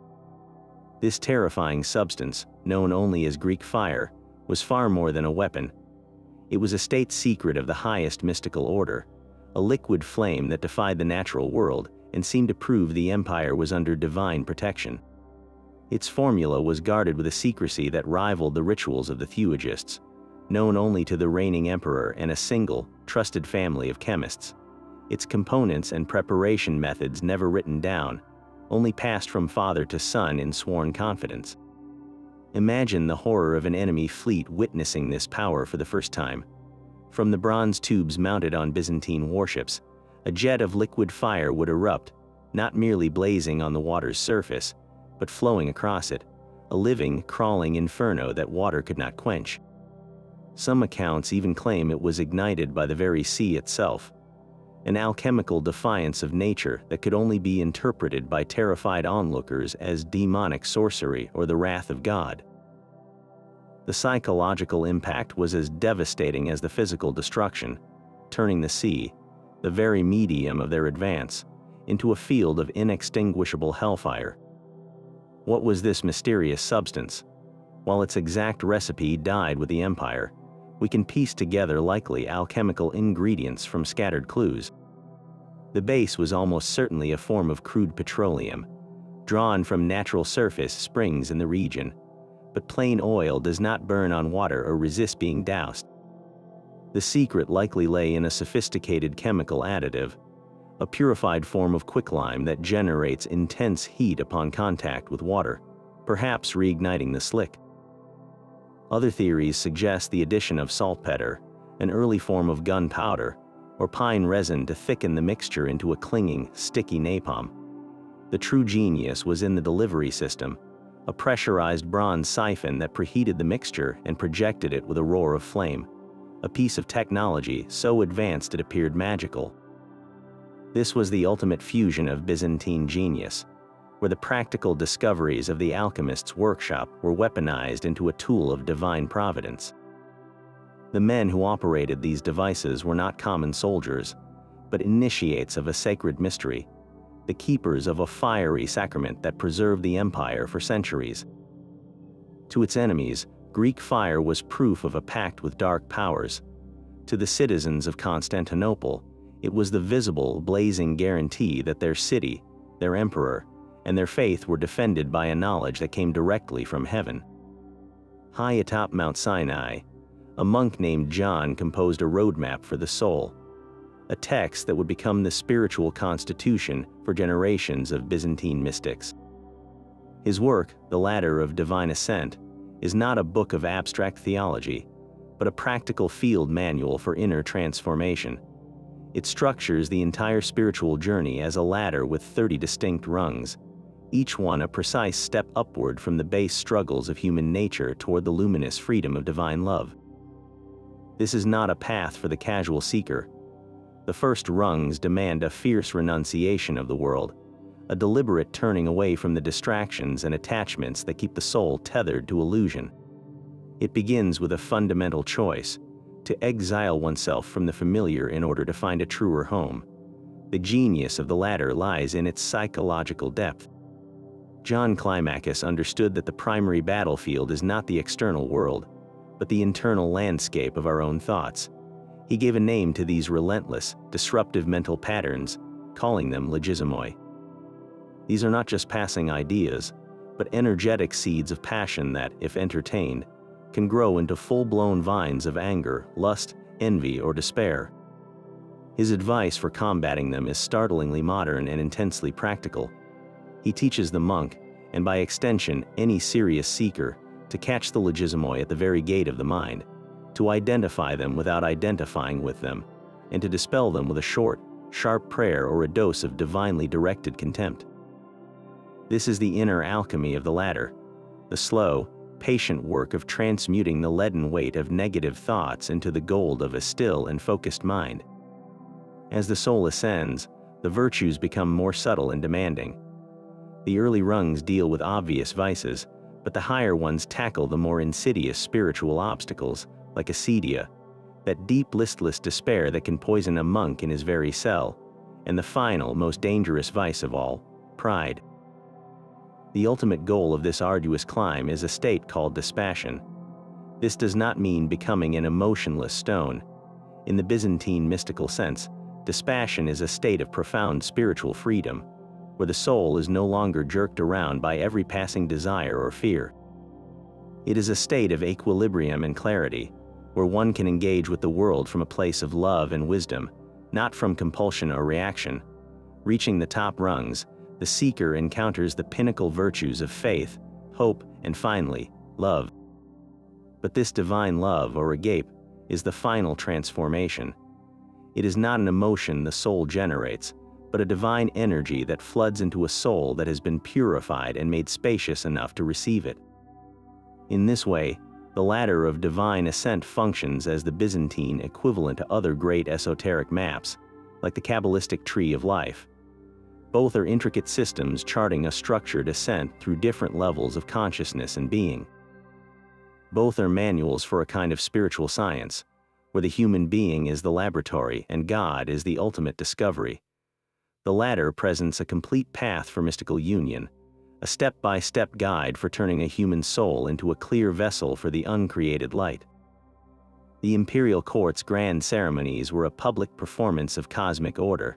This terrifying substance, known only as Greek fire, was far more than a weapon. It was a state secret of the highest mystical order, a liquid flame that defied the natural world and seemed to prove the empire was under divine protection. Its formula was guarded with a secrecy that rivaled the rituals of the theologists, known only to the reigning emperor and a single, trusted family of chemists. Its components and preparation methods never written down, only passed from father to son in sworn confidence. Imagine the horror of an enemy fleet witnessing this power for the first time. From the bronze tubes mounted on Byzantine warships, a jet of liquid fire would erupt, not merely blazing on the water's surface, but flowing across it, a living, crawling inferno that water could not quench. Some accounts even claim it was ignited by the very sea itself, an alchemical defiance of nature that could only be interpreted by terrified onlookers as demonic sorcery or the wrath of God. The psychological impact was as devastating as the physical destruction, turning the sea, the very medium of their advance, into a field of inextinguishable hellfire. What was this mysterious substance? While its exact recipe died with the empire, we can piece together likely alchemical ingredients from scattered clues. The base was almost certainly a form of crude petroleum, drawn from natural surface springs in the region, but plain oil does not burn on water or resist being doused. The secret likely lay in a sophisticated chemical additive, a purified form of quicklime that generates intense heat upon contact with water, perhaps reigniting the slick. Other theories suggest the addition of saltpeter, an early form of gunpowder, or pine resin to thicken the mixture into a clinging, sticky napalm. The true genius was in the delivery system, a pressurized bronze siphon that preheated the mixture and projected it with a roar of flame, a piece of technology so advanced it appeared magical. This was the ultimate fusion of Byzantine genius, where the practical discoveries of the alchemist's workshop were weaponized into a tool of divine providence. The men who operated these devices were not common soldiers, but initiates of a sacred mystery, the keepers of a fiery sacrament that preserved the empire for centuries. To its enemies, Greek fire was proof of a pact with dark powers. To the citizens of Constantinople, it was the visible, blazing guarantee that their city, their emperor, and their faith were defended by a knowledge that came directly from heaven. High atop Mount Sinai, a monk named John composed a roadmap for the soul, a text that would become the spiritual constitution for generations of Byzantine mystics. His work, The Ladder of Divine Ascent, is not a book of abstract theology, but a practical field manual for inner transformation. It structures the entire spiritual journey as a ladder with 30 distinct rungs, each one a precise step upward from the base struggles of human nature toward the luminous freedom of divine love. This is not a path for the casual seeker. The first rungs demand a fierce renunciation of the world, a deliberate turning away from the distractions and attachments that keep the soul tethered to illusion. It begins with a fundamental choice, to exile oneself from the familiar in order to find a truer home. The genius of the latter lies in its psychological depth. John Climacus understood that the primary battlefield is not the external world, but the internal landscape of our own thoughts. He gave a name to these relentless, disruptive mental patterns, calling them logismoi. These are not just passing ideas, but energetic seeds of passion that, if entertained, can grow into full-blown vines of anger, lust, envy, or despair. His advice for combating them is startlingly modern and intensely practical. He teaches the monk, and by extension any serious seeker, to catch the logismoi at the very gate of the mind, to identify them without identifying with them, and to dispel them with a short, sharp prayer or a dose of divinely directed contempt. This is the inner alchemy of the latter, the slow, patient work of transmuting the leaden weight of negative thoughts into the gold of a still and focused mind. As the soul ascends, the virtues become more subtle and demanding. The early rungs deal with obvious vices, but the higher ones tackle the more insidious spiritual obstacles, like acedia, that deep listless despair that can poison a monk in his very cell, and the final, most dangerous vice of all, pride. The ultimate goal of this arduous climb is a state called dispassion. This does not mean becoming an emotionless stone. In the Byzantine mystical sense, dispassion is a state of profound spiritual freedom, where the soul is no longer jerked around by every passing desire or fear. It is a state of equilibrium and clarity, where one can engage with the world from a place of love and wisdom, not from compulsion or reaction. Reaching the top rungs, the seeker encounters the pinnacle virtues of faith, hope, and finally, love. But this divine love, or agape, is the final transformation. It is not an emotion the soul generates, but a divine energy that floods into a soul that has been purified and made spacious enough to receive it. In this way, the ladder of divine ascent functions as the Byzantine equivalent to other great esoteric maps, like the Kabbalistic tree of life. Both are intricate systems charting a structured ascent through different levels of consciousness and being. Both are manuals for a kind of spiritual science, where the human being is the laboratory and God is the ultimate discovery. The latter presents a complete path for mystical union, a step-by-step guide for turning a human soul into a clear vessel for the uncreated light. The Imperial court's grand ceremonies were a public performance of cosmic order,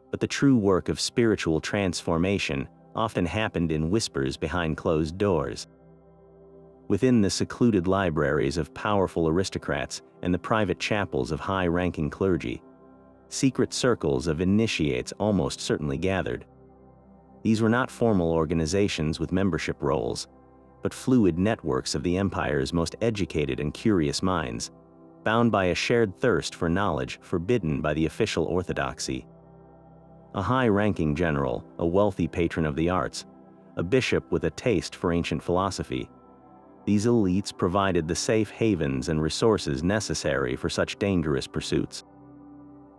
but the true work of spiritual transformation often happened in whispers behind closed doors. Within the secluded libraries of powerful aristocrats and the private chapels of high-ranking clergy, secret circles of initiates almost certainly gathered. These were not formal organizations with membership rolls, but fluid networks of the empire's most educated and curious minds, bound by a shared thirst for knowledge forbidden by the official orthodoxy. A high-ranking general, a wealthy patron of the arts, a bishop with a taste for ancient philosophy. These elites provided the safe havens and resources necessary for such dangerous pursuits.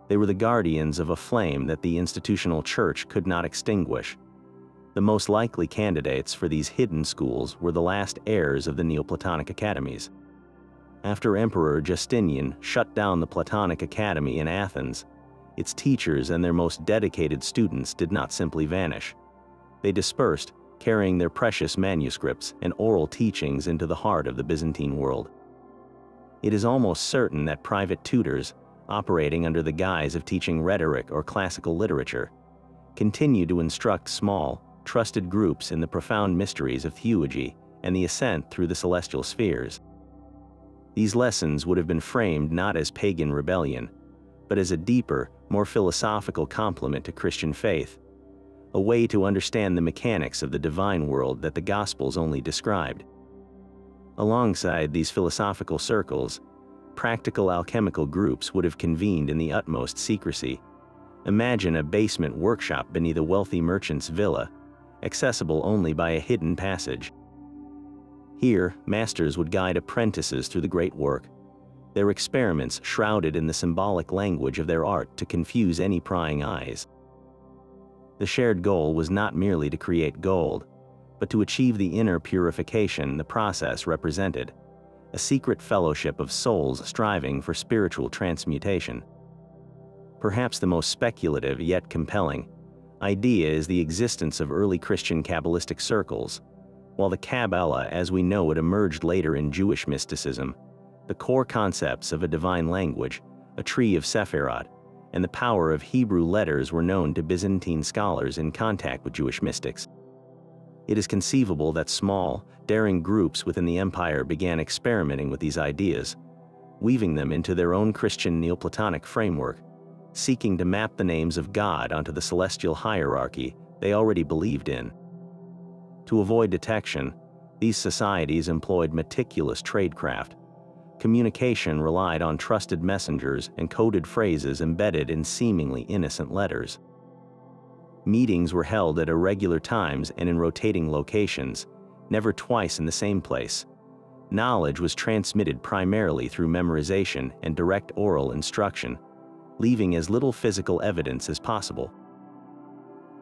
They were the guardians of a flame that the institutional church could not extinguish. The most likely candidates for these hidden schools were the last heirs of the Neoplatonic academies. After Emperor Justinian shut down the Platonic Academy in Athens, its teachers and their most dedicated students did not simply vanish. They dispersed, carrying their precious manuscripts and oral teachings into the heart of the Byzantine world. It is almost certain that private tutors, operating under the guise of teaching rhetoric or classical literature, continue to instruct small, trusted groups in the profound mysteries of theology and the ascent through the celestial spheres. These lessons would have been framed not as pagan rebellion, but as a deeper, more philosophical complement to Christian faith, a way to understand the mechanics of the divine world that the Gospels only described. Alongside these philosophical circles, practical alchemical groups would have convened in the utmost secrecy. Imagine a basement workshop beneath a wealthy merchant's villa, accessible only by a hidden passage. Here, masters would guide apprentices through the great work, their experiments shrouded in the symbolic language of their art to confuse any prying eyes. The shared goal was not merely to create gold, but to achieve the inner purification the process represented, a secret fellowship of souls striving for spiritual transmutation. Perhaps the most speculative yet compelling idea is the existence of early Christian Kabbalistic circles. While the Kabbalah as we know it emerged later in Jewish mysticism, the core concepts of a divine language, a tree of Sephirot, and the power of Hebrew letters were known to Byzantine scholars in contact with Jewish mystics. It is conceivable that small, daring groups within the empire began experimenting with these ideas, weaving them into their own Christian Neoplatonic framework, seeking to map the names of God onto the celestial hierarchy they already believed in. To avoid detection, these societies employed meticulous tradecraft. Communication relied on trusted messengers and coded phrases embedded in seemingly innocent letters. Meetings were held at irregular times and in rotating locations, never twice in the same place. Knowledge was transmitted primarily through memorization and direct oral instruction, leaving as little physical evidence as possible.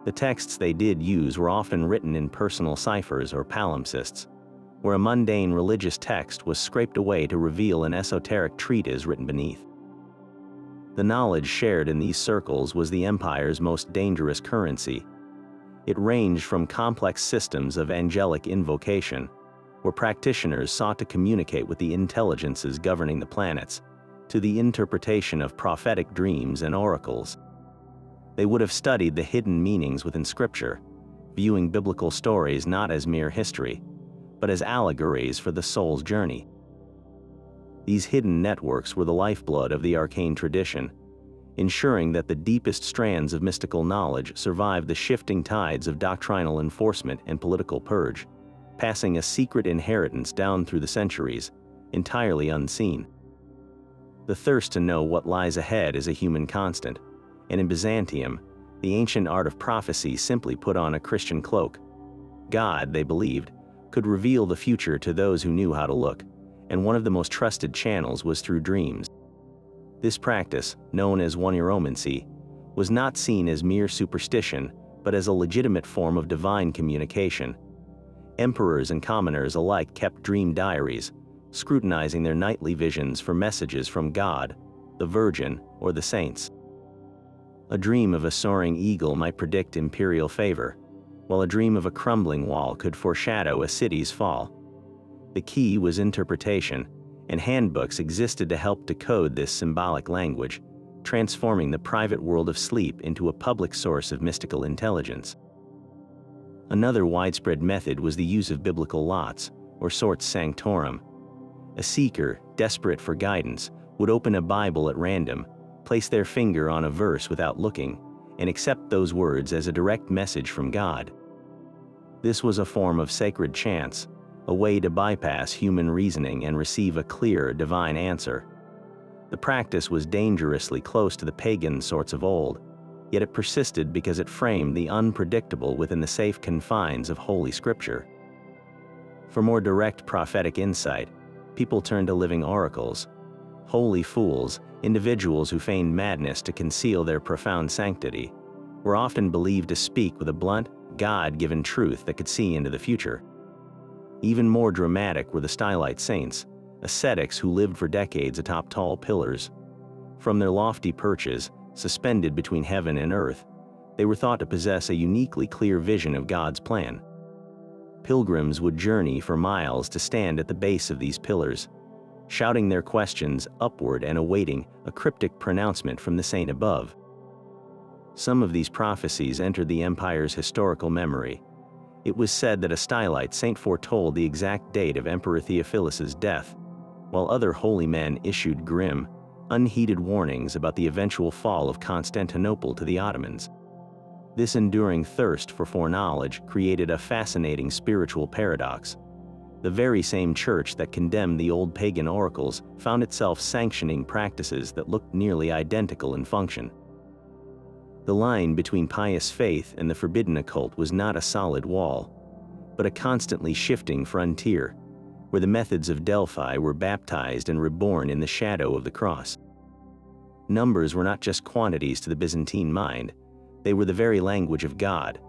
The texts they did use were often written in personal ciphers or palimpsests, where a mundane religious text was scraped away to reveal an esoteric treatise written beneath. The knowledge shared in these circles was the empire's most dangerous currency. It ranged from complex systems of angelic invocation, where practitioners sought to communicate with the intelligences governing the planets, to the interpretation of prophetic dreams and oracles. They would have studied the hidden meanings within Scripture, viewing biblical stories not as mere history, but as allegories for the soul's journey. These hidden networks were the lifeblood of the arcane tradition, ensuring that the deepest strands of mystical knowledge survived the shifting tides of doctrinal enforcement and political purge, passing a secret inheritance down through the centuries, entirely unseen. The thirst to know what lies ahead is a human constant, and in Byzantium, the ancient art of prophecy simply put on a Christian cloak. God, they believed, could reveal the future to those who knew how to look, and one of the most trusted channels was through dreams. This practice, known as oneiromancy, was not seen as mere superstition, but as a legitimate form of divine communication. Emperors and commoners alike kept dream diaries, scrutinizing their nightly visions for messages from God, the Virgin, or the saints. A dream of a soaring eagle might predict imperial favor, while a dream of a crumbling wall could foreshadow a city's fall. The key was interpretation, and handbooks existed to help decode this symbolic language, transforming the private world of sleep into a public source of mystical intelligence. Another widespread method was the use of biblical lots, or sorts sanctorum. A seeker, desperate for guidance, would open a Bible at random, place their finger on a verse without looking, and accept those words as a direct message from God. This was a form of sacred chance, a way to bypass human reasoning and receive a clear, divine answer. The practice was dangerously close to the pagan sorts of old, yet it persisted because it framed the unpredictable within the safe confines of Holy Scripture. For more direct prophetic insight, people turned to living oracles. Holy fools, individuals who feigned madness to conceal their profound sanctity, were often believed to speak with a blunt, God-given truth that could see into the future. Even more dramatic were the stylite saints, ascetics who lived for decades atop tall pillars. From their lofty perches, suspended between heaven and earth, they were thought to possess a uniquely clear vision of God's plan. Pilgrims would journey for miles to stand at the base of these pillars, shouting their questions upward and awaiting a cryptic pronouncement from the saint above. Some of these prophecies entered the empire's historical memory. It was said that a stylite saint foretold the exact date of Emperor Theophilus's death, while other holy men issued grim, unheeded warnings about the eventual fall of Constantinople to the Ottomans. This enduring thirst for foreknowledge created a fascinating spiritual paradox. The very same church that condemned the old pagan oracles found itself sanctioning practices that looked nearly identical in function. The line between pious faith and the forbidden occult was not a solid wall, but a constantly shifting frontier, where the methods of Delphi were baptized and reborn in the shadow of the cross. Numbers were not just quantities to the Byzantine mind, they were the very language of God.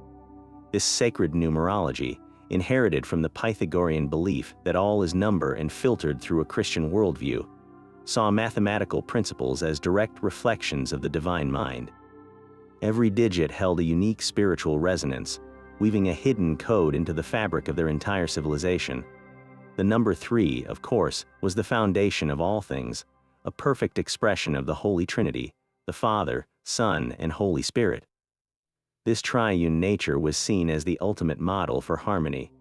This sacred numerology, inherited from the Pythagorean belief that all is number and filtered through a Christian worldview, saw mathematical principles as direct reflections of the divine mind. Every digit held a unique spiritual resonance, weaving a hidden code into the fabric of their entire civilization. The number 3, of course, was the foundation of all things, a perfect expression of the Holy Trinity, the Father, Son, and Holy Spirit. This triune nature was seen as the ultimate model for harmony,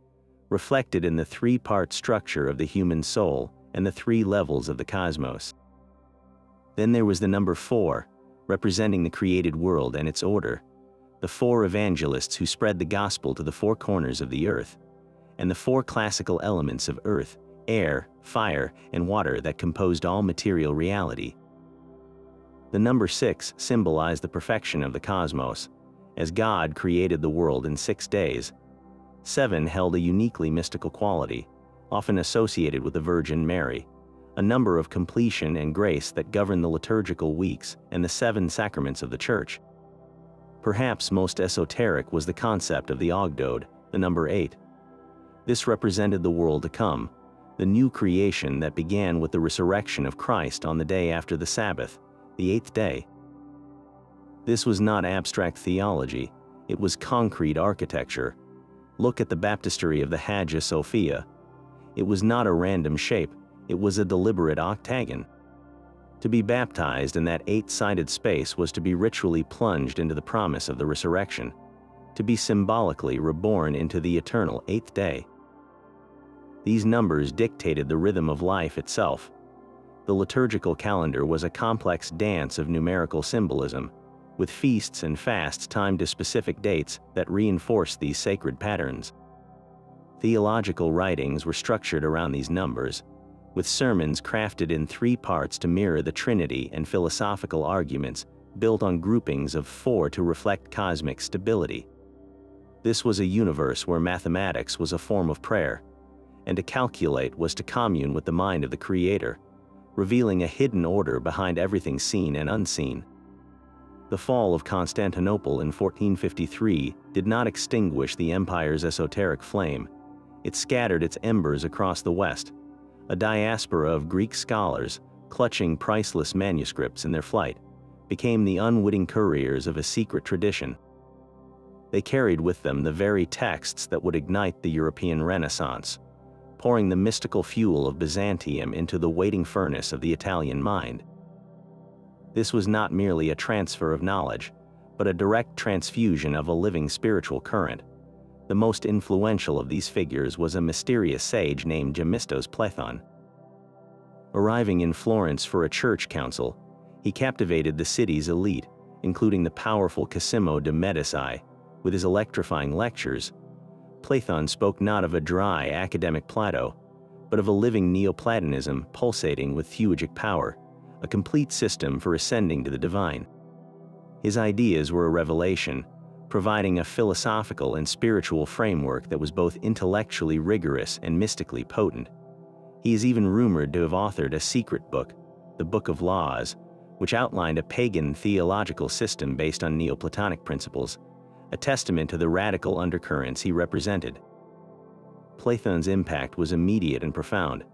reflected in the three-part structure of the human soul and the 3 levels of the cosmos. Then there was the number 4, representing the created world and its order, the 4 evangelists who spread the gospel to the 4 corners of the earth, and the 4 classical elements of earth, air, fire, and water that composed all material reality. The number 6 symbolized the perfection of the cosmos, as God created the world in 6 days. 7 held a uniquely mystical quality, often associated with the Virgin Mary, a number of completion and grace that govern the liturgical weeks and the 7 sacraments of the Church. Perhaps most esoteric was the concept of the Ogdoad, the number 8. This represented the world to come, the new creation that began with the resurrection of Christ on the day after the Sabbath, the 8th day. This was not abstract theology, it was concrete architecture. Look at the baptistery of the Hagia Sophia. It was not a random shape, it was a deliberate octagon. To be baptized in that 8-sided space was to be ritually plunged into the promise of the resurrection, to be symbolically reborn into the eternal 8th day. These numbers dictated the rhythm of life itself. The liturgical calendar was a complex dance of numerical symbolism, with feasts and fasts timed to specific dates that reinforced these sacred patterns. Theological writings were structured around these numbers, with sermons crafted in 3 parts to mirror the Trinity and philosophical arguments built on groupings of 4 to reflect cosmic stability. This was a universe where mathematics was a form of prayer, and to calculate was to commune with the mind of the Creator, revealing a hidden order behind everything seen and unseen. The fall of Constantinople in 1453 did not extinguish the empire's esoteric flame. It scattered its embers across the West. A diaspora of Greek scholars, clutching priceless manuscripts in their flight, became the unwitting couriers of a secret tradition. They carried with them the very texts that would ignite the European Renaissance, pouring the mystical fuel of Byzantium into the waiting furnace of the Italian mind. This was not merely a transfer of knowledge, but a direct transfusion of a living spiritual current. The most influential of these figures was a mysterious sage named Gemistos Platon. Arriving in Florence for a church council, he captivated the city's elite, including the powerful Cosimo de' Medici, with his electrifying lectures. Platon spoke not of a dry academic Plato, but of a living Neoplatonism pulsating with theurgic power, a complete system for ascending to the divine. His ideas were a revelation, providing a philosophical and spiritual framework that was both intellectually rigorous and mystically potent. He is even rumored to have authored a secret book, the Book of Laws, which outlined a pagan theological system based on Neoplatonic principles, a testament to the radical undercurrents he represented. Platon's impact was immediate and profound.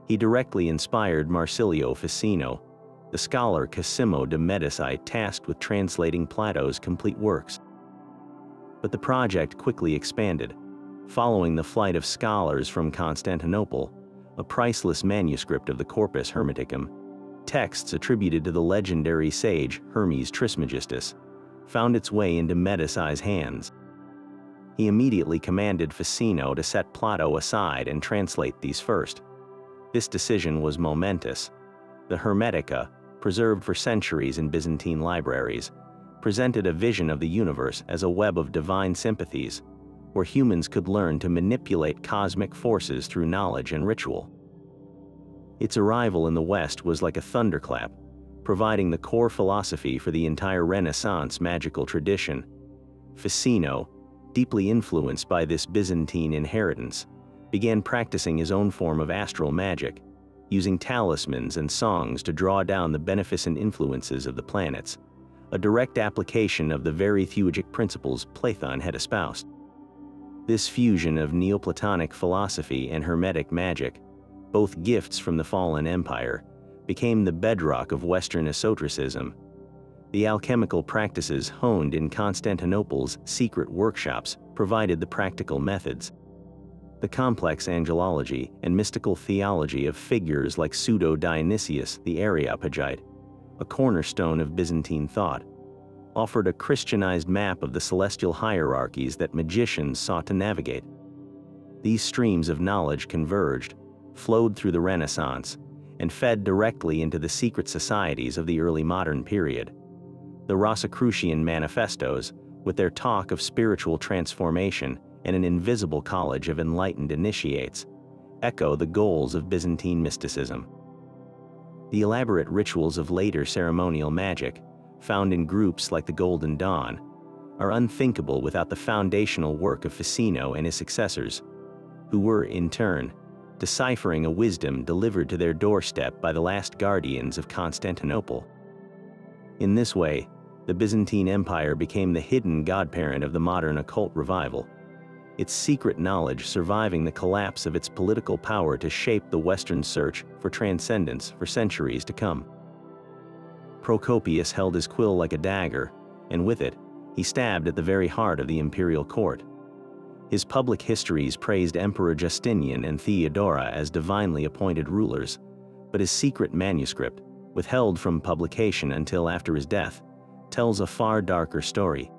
He directly inspired Marsilio Ficino, the scholar Cosimo de' Medici tasked with translating Plato's complete works. But the project quickly expanded. Following the flight of scholars from Constantinople, a priceless manuscript of the Corpus Hermeticum, texts attributed to the legendary sage Hermes Trismegistus, found its way into Medici's hands. He immediately commanded Ficino to set Plato aside and translate these first. This decision was momentous. The Hermetica, preserved for centuries in Byzantine libraries, presented a vision of the universe as a web of divine sympathies, where humans could learn to manipulate cosmic forces through knowledge and ritual. Its arrival in the West was like a thunderclap, providing the core philosophy for the entire Renaissance magical tradition. Ficino, deeply influenced by this Byzantine inheritance, began practicing his own form of astral magic, using talismans and songs to draw down the beneficent influences of the planets, a direct application of the very theurgic principles Platon had espoused. This fusion of Neoplatonic philosophy and Hermetic magic, both gifts from the fallen empire, became the bedrock of Western esotericism. The alchemical practices honed in Constantinople's secret workshops provided the practical methods. The complex angelology and mystical theology of figures like Pseudo-Dionysius the Areopagite, a cornerstone of Byzantine thought, offered a Christianized map of the celestial hierarchies that magicians sought to navigate. These streams of knowledge converged, flowed through the Renaissance, and fed directly into the secret societies of the early modern period. The Rosicrucian manifestos, with their talk of spiritual transformation and an invisible college of enlightened initiates, echo the goals of Byzantine mysticism. The elaborate rituals of later ceremonial magic, found in groups like the Golden Dawn, are unthinkable without the foundational work of Ficino and his successors, who were, in turn, deciphering a wisdom delivered to their doorstep by the last guardians of Constantinople. In this way, the Byzantine Empire became the hidden godparent of the modern occult revival, its secret knowledge surviving the collapse of its political power to shape the Western search for transcendence for centuries to come. Procopius held his quill like a dagger, and with it, he stabbed at the very heart of the imperial court. His public histories praised Emperor Justinian and Theodora as divinely appointed rulers, but his secret manuscript, withheld from publication until after his death, tells a far darker story.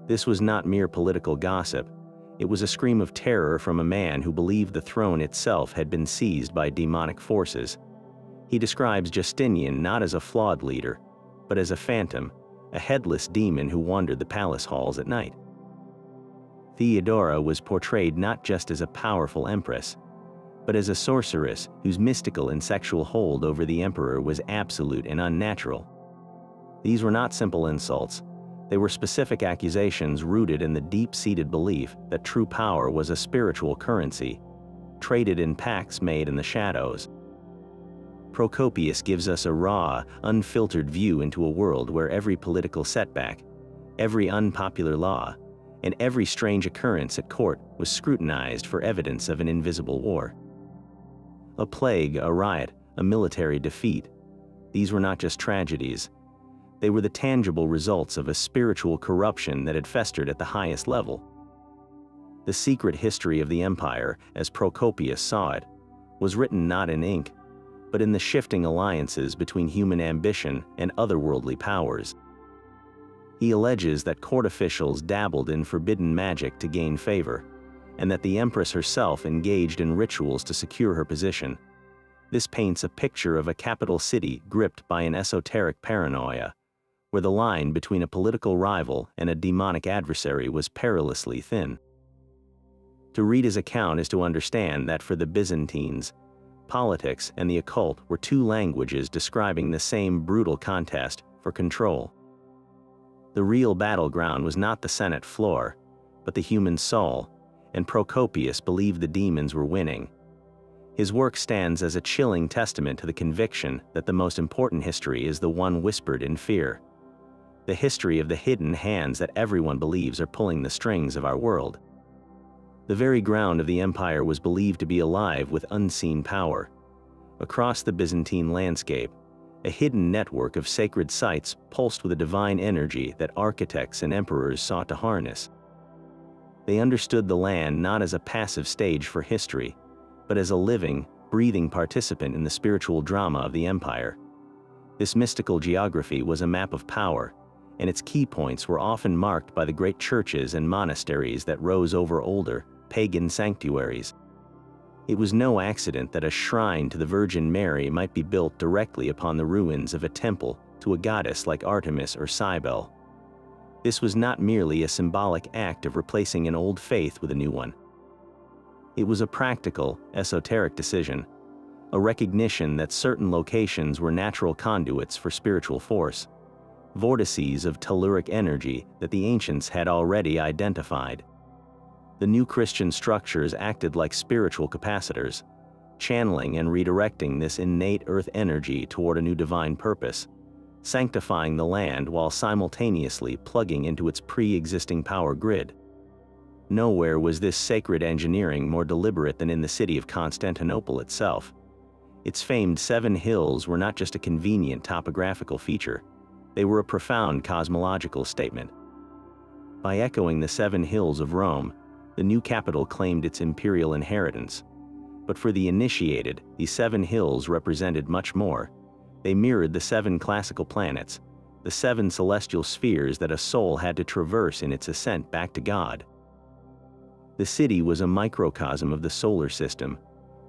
This was not mere political gossip. It was a scream of terror from a man who believed the throne itself had been seized by demonic forces. He describes Justinian not as a flawed leader, but as a phantom, a headless demon who wandered the palace halls at night. Theodora was portrayed not just as a powerful empress, but as a sorceress whose mystical and sexual hold over the emperor was absolute and unnatural. These were not simple insults. They were specific accusations rooted in the deep-seated belief that true power was a spiritual currency, traded in pacts made in the shadows. Procopius gives us a raw, unfiltered view into a world where every political setback, every unpopular law, and every strange occurrence at court was scrutinized for evidence of an invisible war. A plague, a riot, a military defeat. These were not just tragedies. They were the tangible results of a spiritual corruption that had festered at the highest level. The secret history of the empire, as Procopius saw it, was written not in ink, but in the shifting alliances between human ambition and otherworldly powers. He alleges that court officials dabbled in forbidden magic to gain favor, and that the empress herself engaged in rituals to secure her position. This paints a picture of a capital city gripped by an esoteric paranoia, where the line between a political rival and a demonic adversary was perilously thin. To read his account is to understand that for the Byzantines, politics and the occult were two languages describing the same brutal contest for control. The real battleground was not the Senate floor, but the human soul, and Procopius believed the demons were winning. His work stands as a chilling testament to the conviction that the most important history is the one whispered in fear. The history of the hidden hands that everyone believes are pulling the strings of our world. The very ground of the empire was believed to be alive with unseen power. Across the Byzantine landscape, a hidden network of sacred sites pulsed with a divine energy that architects and emperors sought to harness. They understood the land not as a passive stage for history, but as a living, breathing participant in the spiritual drama of the empire. This mystical geography was a map of power, and its key points were often marked by the great churches and monasteries that rose over older, pagan sanctuaries. It was no accident that a shrine to the Virgin Mary might be built directly upon the ruins of a temple to a goddess like Artemis or Cybele. This was not merely a symbolic act of replacing an old faith with a new one. It was a practical, esoteric decision, a recognition that certain locations were natural conduits for spiritual force, vortices of telluric energy that the ancients had already identified. The new Christian structures acted like spiritual capacitors, channeling and redirecting this innate earth energy toward a new divine purpose, sanctifying the land while simultaneously plugging into its pre-existing power grid. Nowhere was this sacred engineering more deliberate than in the city of Constantinople itself. Its famed 7 hills were not just a convenient topographical feature. They were a profound cosmological statement. By echoing the 7 hills of Rome, the new capital claimed its imperial inheritance. But for the initiated, these 7 hills represented much more. They mirrored the 7 classical planets, the 7 celestial spheres that a soul had to traverse in its ascent back to God. The city was a microcosm of the solar system,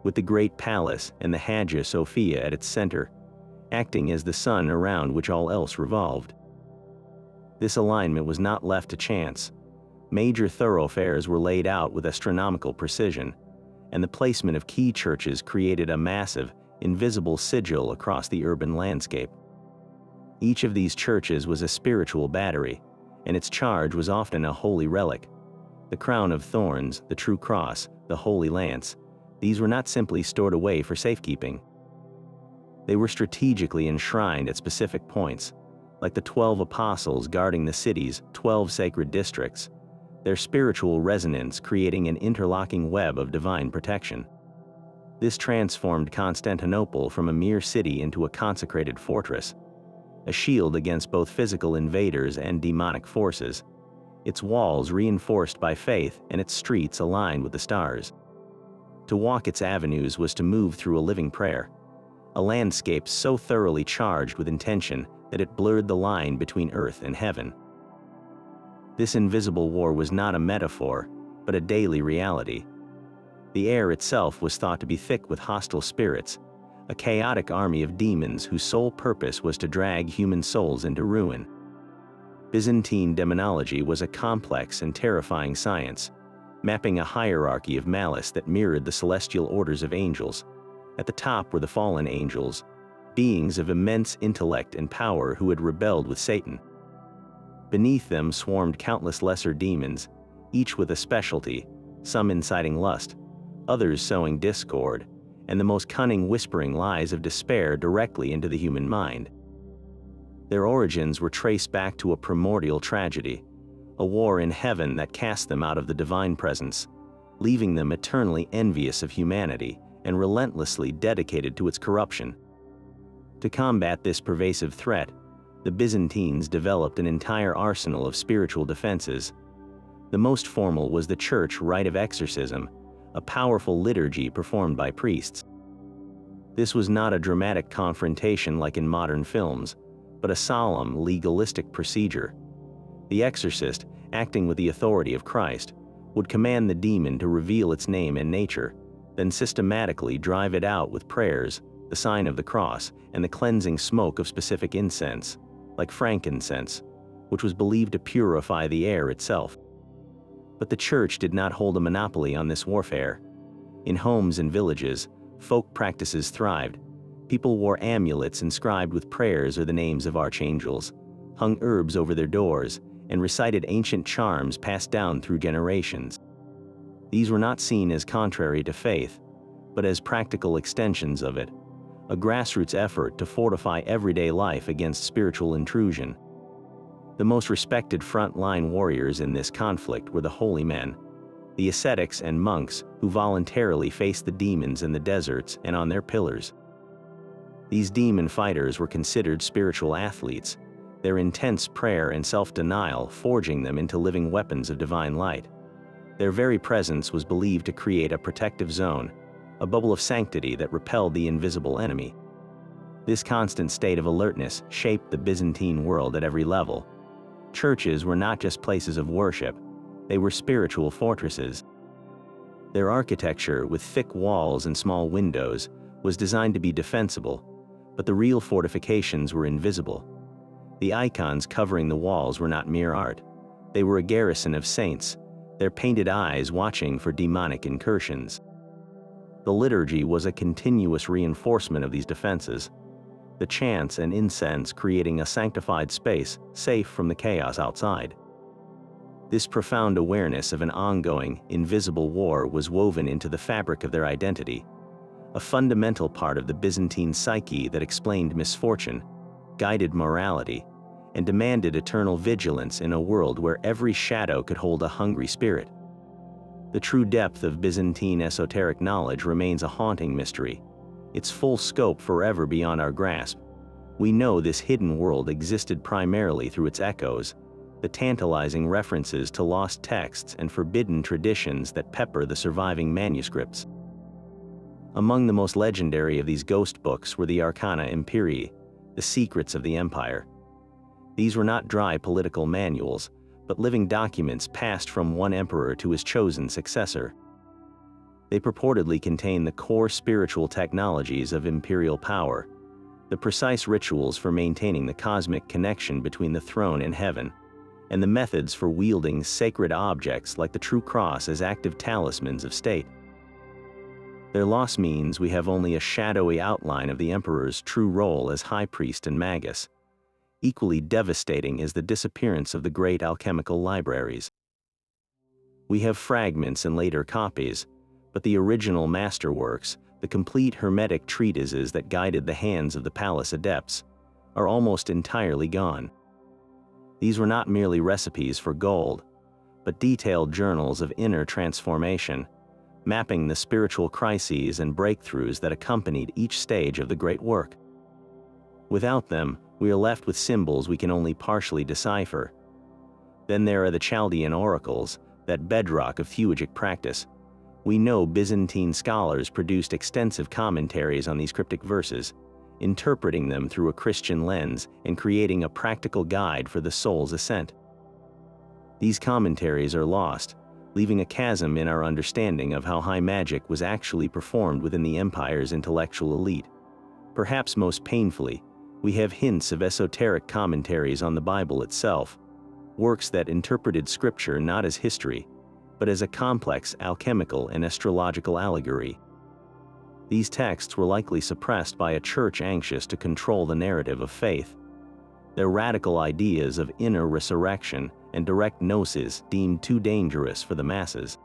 with the great palace and the Hagia Sophia at its center, acting as the sun around which all else revolved. This alignment was not left to chance. Major thoroughfares were laid out with astronomical precision, and the placement of key churches created a massive, invisible sigil across the urban landscape. Each of these churches was a spiritual battery, and its charge was often a holy relic. The crown of thorns, the true cross, the holy lance, these were not simply stored away for safekeeping. They were strategically enshrined at specific points, like the 12 apostles guarding the city's 12 sacred districts, their spiritual resonance creating an interlocking web of divine protection. This transformed Constantinople from a mere city into a consecrated fortress, a shield against both physical invaders and demonic forces, its walls reinforced by faith and its streets aligned with the stars. To walk its avenues was to move through a living prayer, a landscape so thoroughly charged with intention that it blurred the line between earth and heaven. This invisible war was not a metaphor, but a daily reality. The air itself was thought to be thick with hostile spirits, a chaotic army of demons whose sole purpose was to drag human souls into ruin. Byzantine demonology was a complex and terrifying science, mapping a hierarchy of malice that mirrored the celestial orders of angels. At the top were the fallen angels, beings of immense intellect and power who had rebelled with Satan. Beneath them swarmed countless lesser demons, each with a specialty, some inciting lust, others sowing discord, and the most cunning whispering lies of despair directly into the human mind. Their origins were traced back to a primordial tragedy, a war in heaven that cast them out of the divine presence, leaving them eternally envious of humanity and relentlessly dedicated to its corruption. To combat this pervasive threat, the Byzantines developed an entire arsenal of spiritual defenses. The most formal was the church rite of exorcism, a powerful liturgy performed by priests. This was not a dramatic confrontation like in modern films, but a solemn, legalistic procedure. The exorcist, acting with the authority of Christ, would command the demon to reveal its name and nature, then systematically drive it out with prayers, the sign of the cross, and the cleansing smoke of specific incense, like frankincense, which was believed to purify the air itself. But the church did not hold a monopoly on this warfare. In homes and villages, folk practices thrived. People wore amulets inscribed with prayers or the names of archangels, hung herbs over their doors, and recited ancient charms passed down through generations. These were not seen as contrary to faith, but as practical extensions of it, a grassroots effort to fortify everyday life against spiritual intrusion. The most respected front-line warriors in this conflict were the holy men, the ascetics and monks who voluntarily faced the demons in the deserts and on their pillars. These demon fighters were considered spiritual athletes, their intense prayer and self-denial forging them into living weapons of divine light. Their very presence was believed to create a protective zone, a bubble of sanctity that repelled the invisible enemy. This constant state of alertness shaped the Byzantine world at every level. Churches were not just places of worship, they were spiritual fortresses. Their architecture, with thick walls and small windows, was designed to be defensible, but the real fortifications were invisible. The icons covering the walls were not mere art. They were a garrison of saints, their painted eyes watching for demonic incursions. The liturgy was a continuous reinforcement of these defenses, the chants and incense creating a sanctified space safe from the chaos outside. This profound awareness of an ongoing, invisible war was woven into the fabric of their identity, a fundamental part of the Byzantine psyche that explained misfortune, guided morality, and demanded eternal vigilance in a world where every shadow could hold a hungry spirit. The true depth of Byzantine esoteric knowledge remains a haunting mystery, its full scope forever beyond our grasp. We know this hidden world existed primarily through its echoes, the tantalizing references to lost texts and forbidden traditions that pepper the surviving manuscripts. Among the most legendary of these ghost books were the Arcana Imperii, the secrets of the empire. These were not dry political manuals, but living documents passed from one emperor to his chosen successor. They purportedly contain the core spiritual technologies of imperial power, the precise rituals for maintaining the cosmic connection between the throne and heaven, and the methods for wielding sacred objects like the true cross as active talismans of state. Their loss means we have only a shadowy outline of the emperor's true role as high priest and magus. Equally devastating is the disappearance of the great alchemical libraries. We have fragments and later copies, but the original masterworks, the complete Hermetic treatises that guided the hands of the palace adepts, are almost entirely gone. These were not merely recipes for gold, but detailed journals of inner transformation, mapping the spiritual crises and breakthroughs that accompanied each stage of the great work. Without them, we are left with symbols we can only partially decipher. Then there are the Chaldean oracles, that bedrock of theologic practice. We know Byzantine scholars produced extensive commentaries on these cryptic verses, interpreting them through a Christian lens and creating a practical guide for the soul's ascent. These commentaries are lost, leaving a chasm in our understanding of how high magic was actually performed within the empire's intellectual elite. Perhaps most painfully, we have hints of esoteric commentaries on the Bible itself, works that interpreted scripture not as history, but as a complex alchemical and astrological allegory. These texts were likely suppressed by a church anxious to control the narrative of faith. Their radical ideas of inner resurrection and direct gnosis deemed too dangerous for the masses.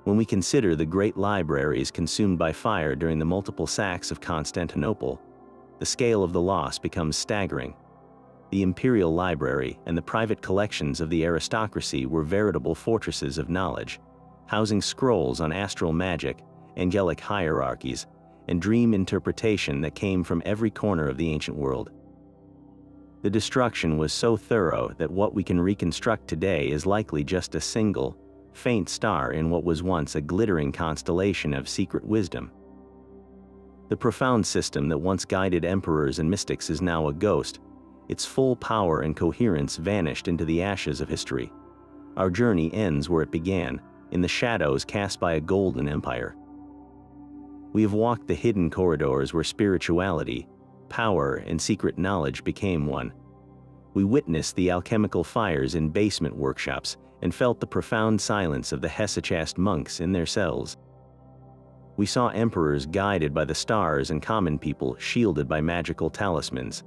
When we consider the great libraries consumed by fire during the multiple sacks of Constantinople, the scale of the loss becomes staggering. The Imperial library and the private collections of the aristocracy were veritable fortresses of knowledge, housing scrolls on astral magic, angelic hierarchies, and dream interpretation that came from every corner of the ancient world. The destruction was so thorough that what we can reconstruct today is likely just a single, faint star in what was once a glittering constellation of secret wisdom. The profound system that once guided emperors and mystics is now a ghost. Its full power and coherence vanished into the ashes of history. Our journey ends where it began, in the shadows cast by a golden empire. We have walked the hidden corridors where spirituality, power, and secret knowledge became one. We witnessed the alchemical fires in basement workshops and felt the profound silence of the Hesychast monks in their cells. We saw emperors guided by the stars and common people shielded by magical talismans.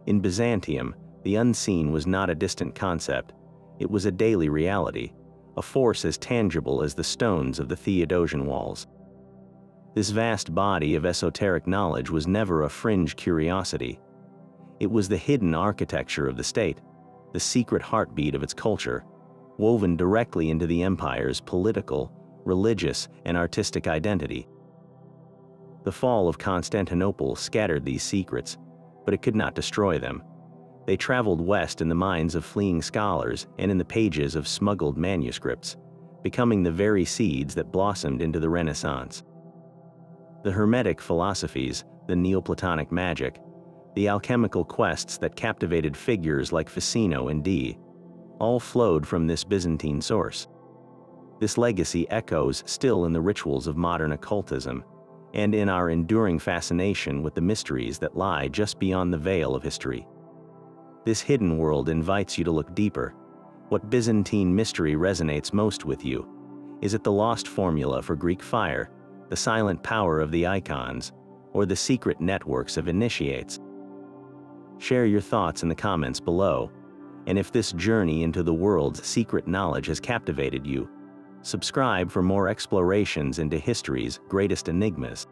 In Byzantium, the unseen was not a distant concept, it was a daily reality, a force as tangible as the stones of the Theodosian walls. This vast body of esoteric knowledge was never a fringe curiosity. It was the hidden architecture of the state, the secret heartbeat of its culture, woven directly into the empire's political, religious, and artistic identity. The fall of Constantinople scattered these secrets, but it could not destroy them. They traveled west in the minds of fleeing scholars and in the pages of smuggled manuscripts, becoming the very seeds that blossomed into the Renaissance. The Hermetic philosophies, the Neoplatonic magic, the alchemical quests that captivated figures like Ficino and Dee, all flowed from this Byzantine source. This legacy echoes still in the rituals of modern occultism, and in our enduring fascination with the mysteries that lie just beyond the veil of history. This hidden world invites you to look deeper. What Byzantine mystery resonates most with you? Is it the lost formula for Greek fire, the silent power of the icons, or the secret networks of initiates? Share your thoughts in the comments below, and if this journey into the world's secret knowledge has captivated you, subscribe for more explorations into history's greatest enigmas.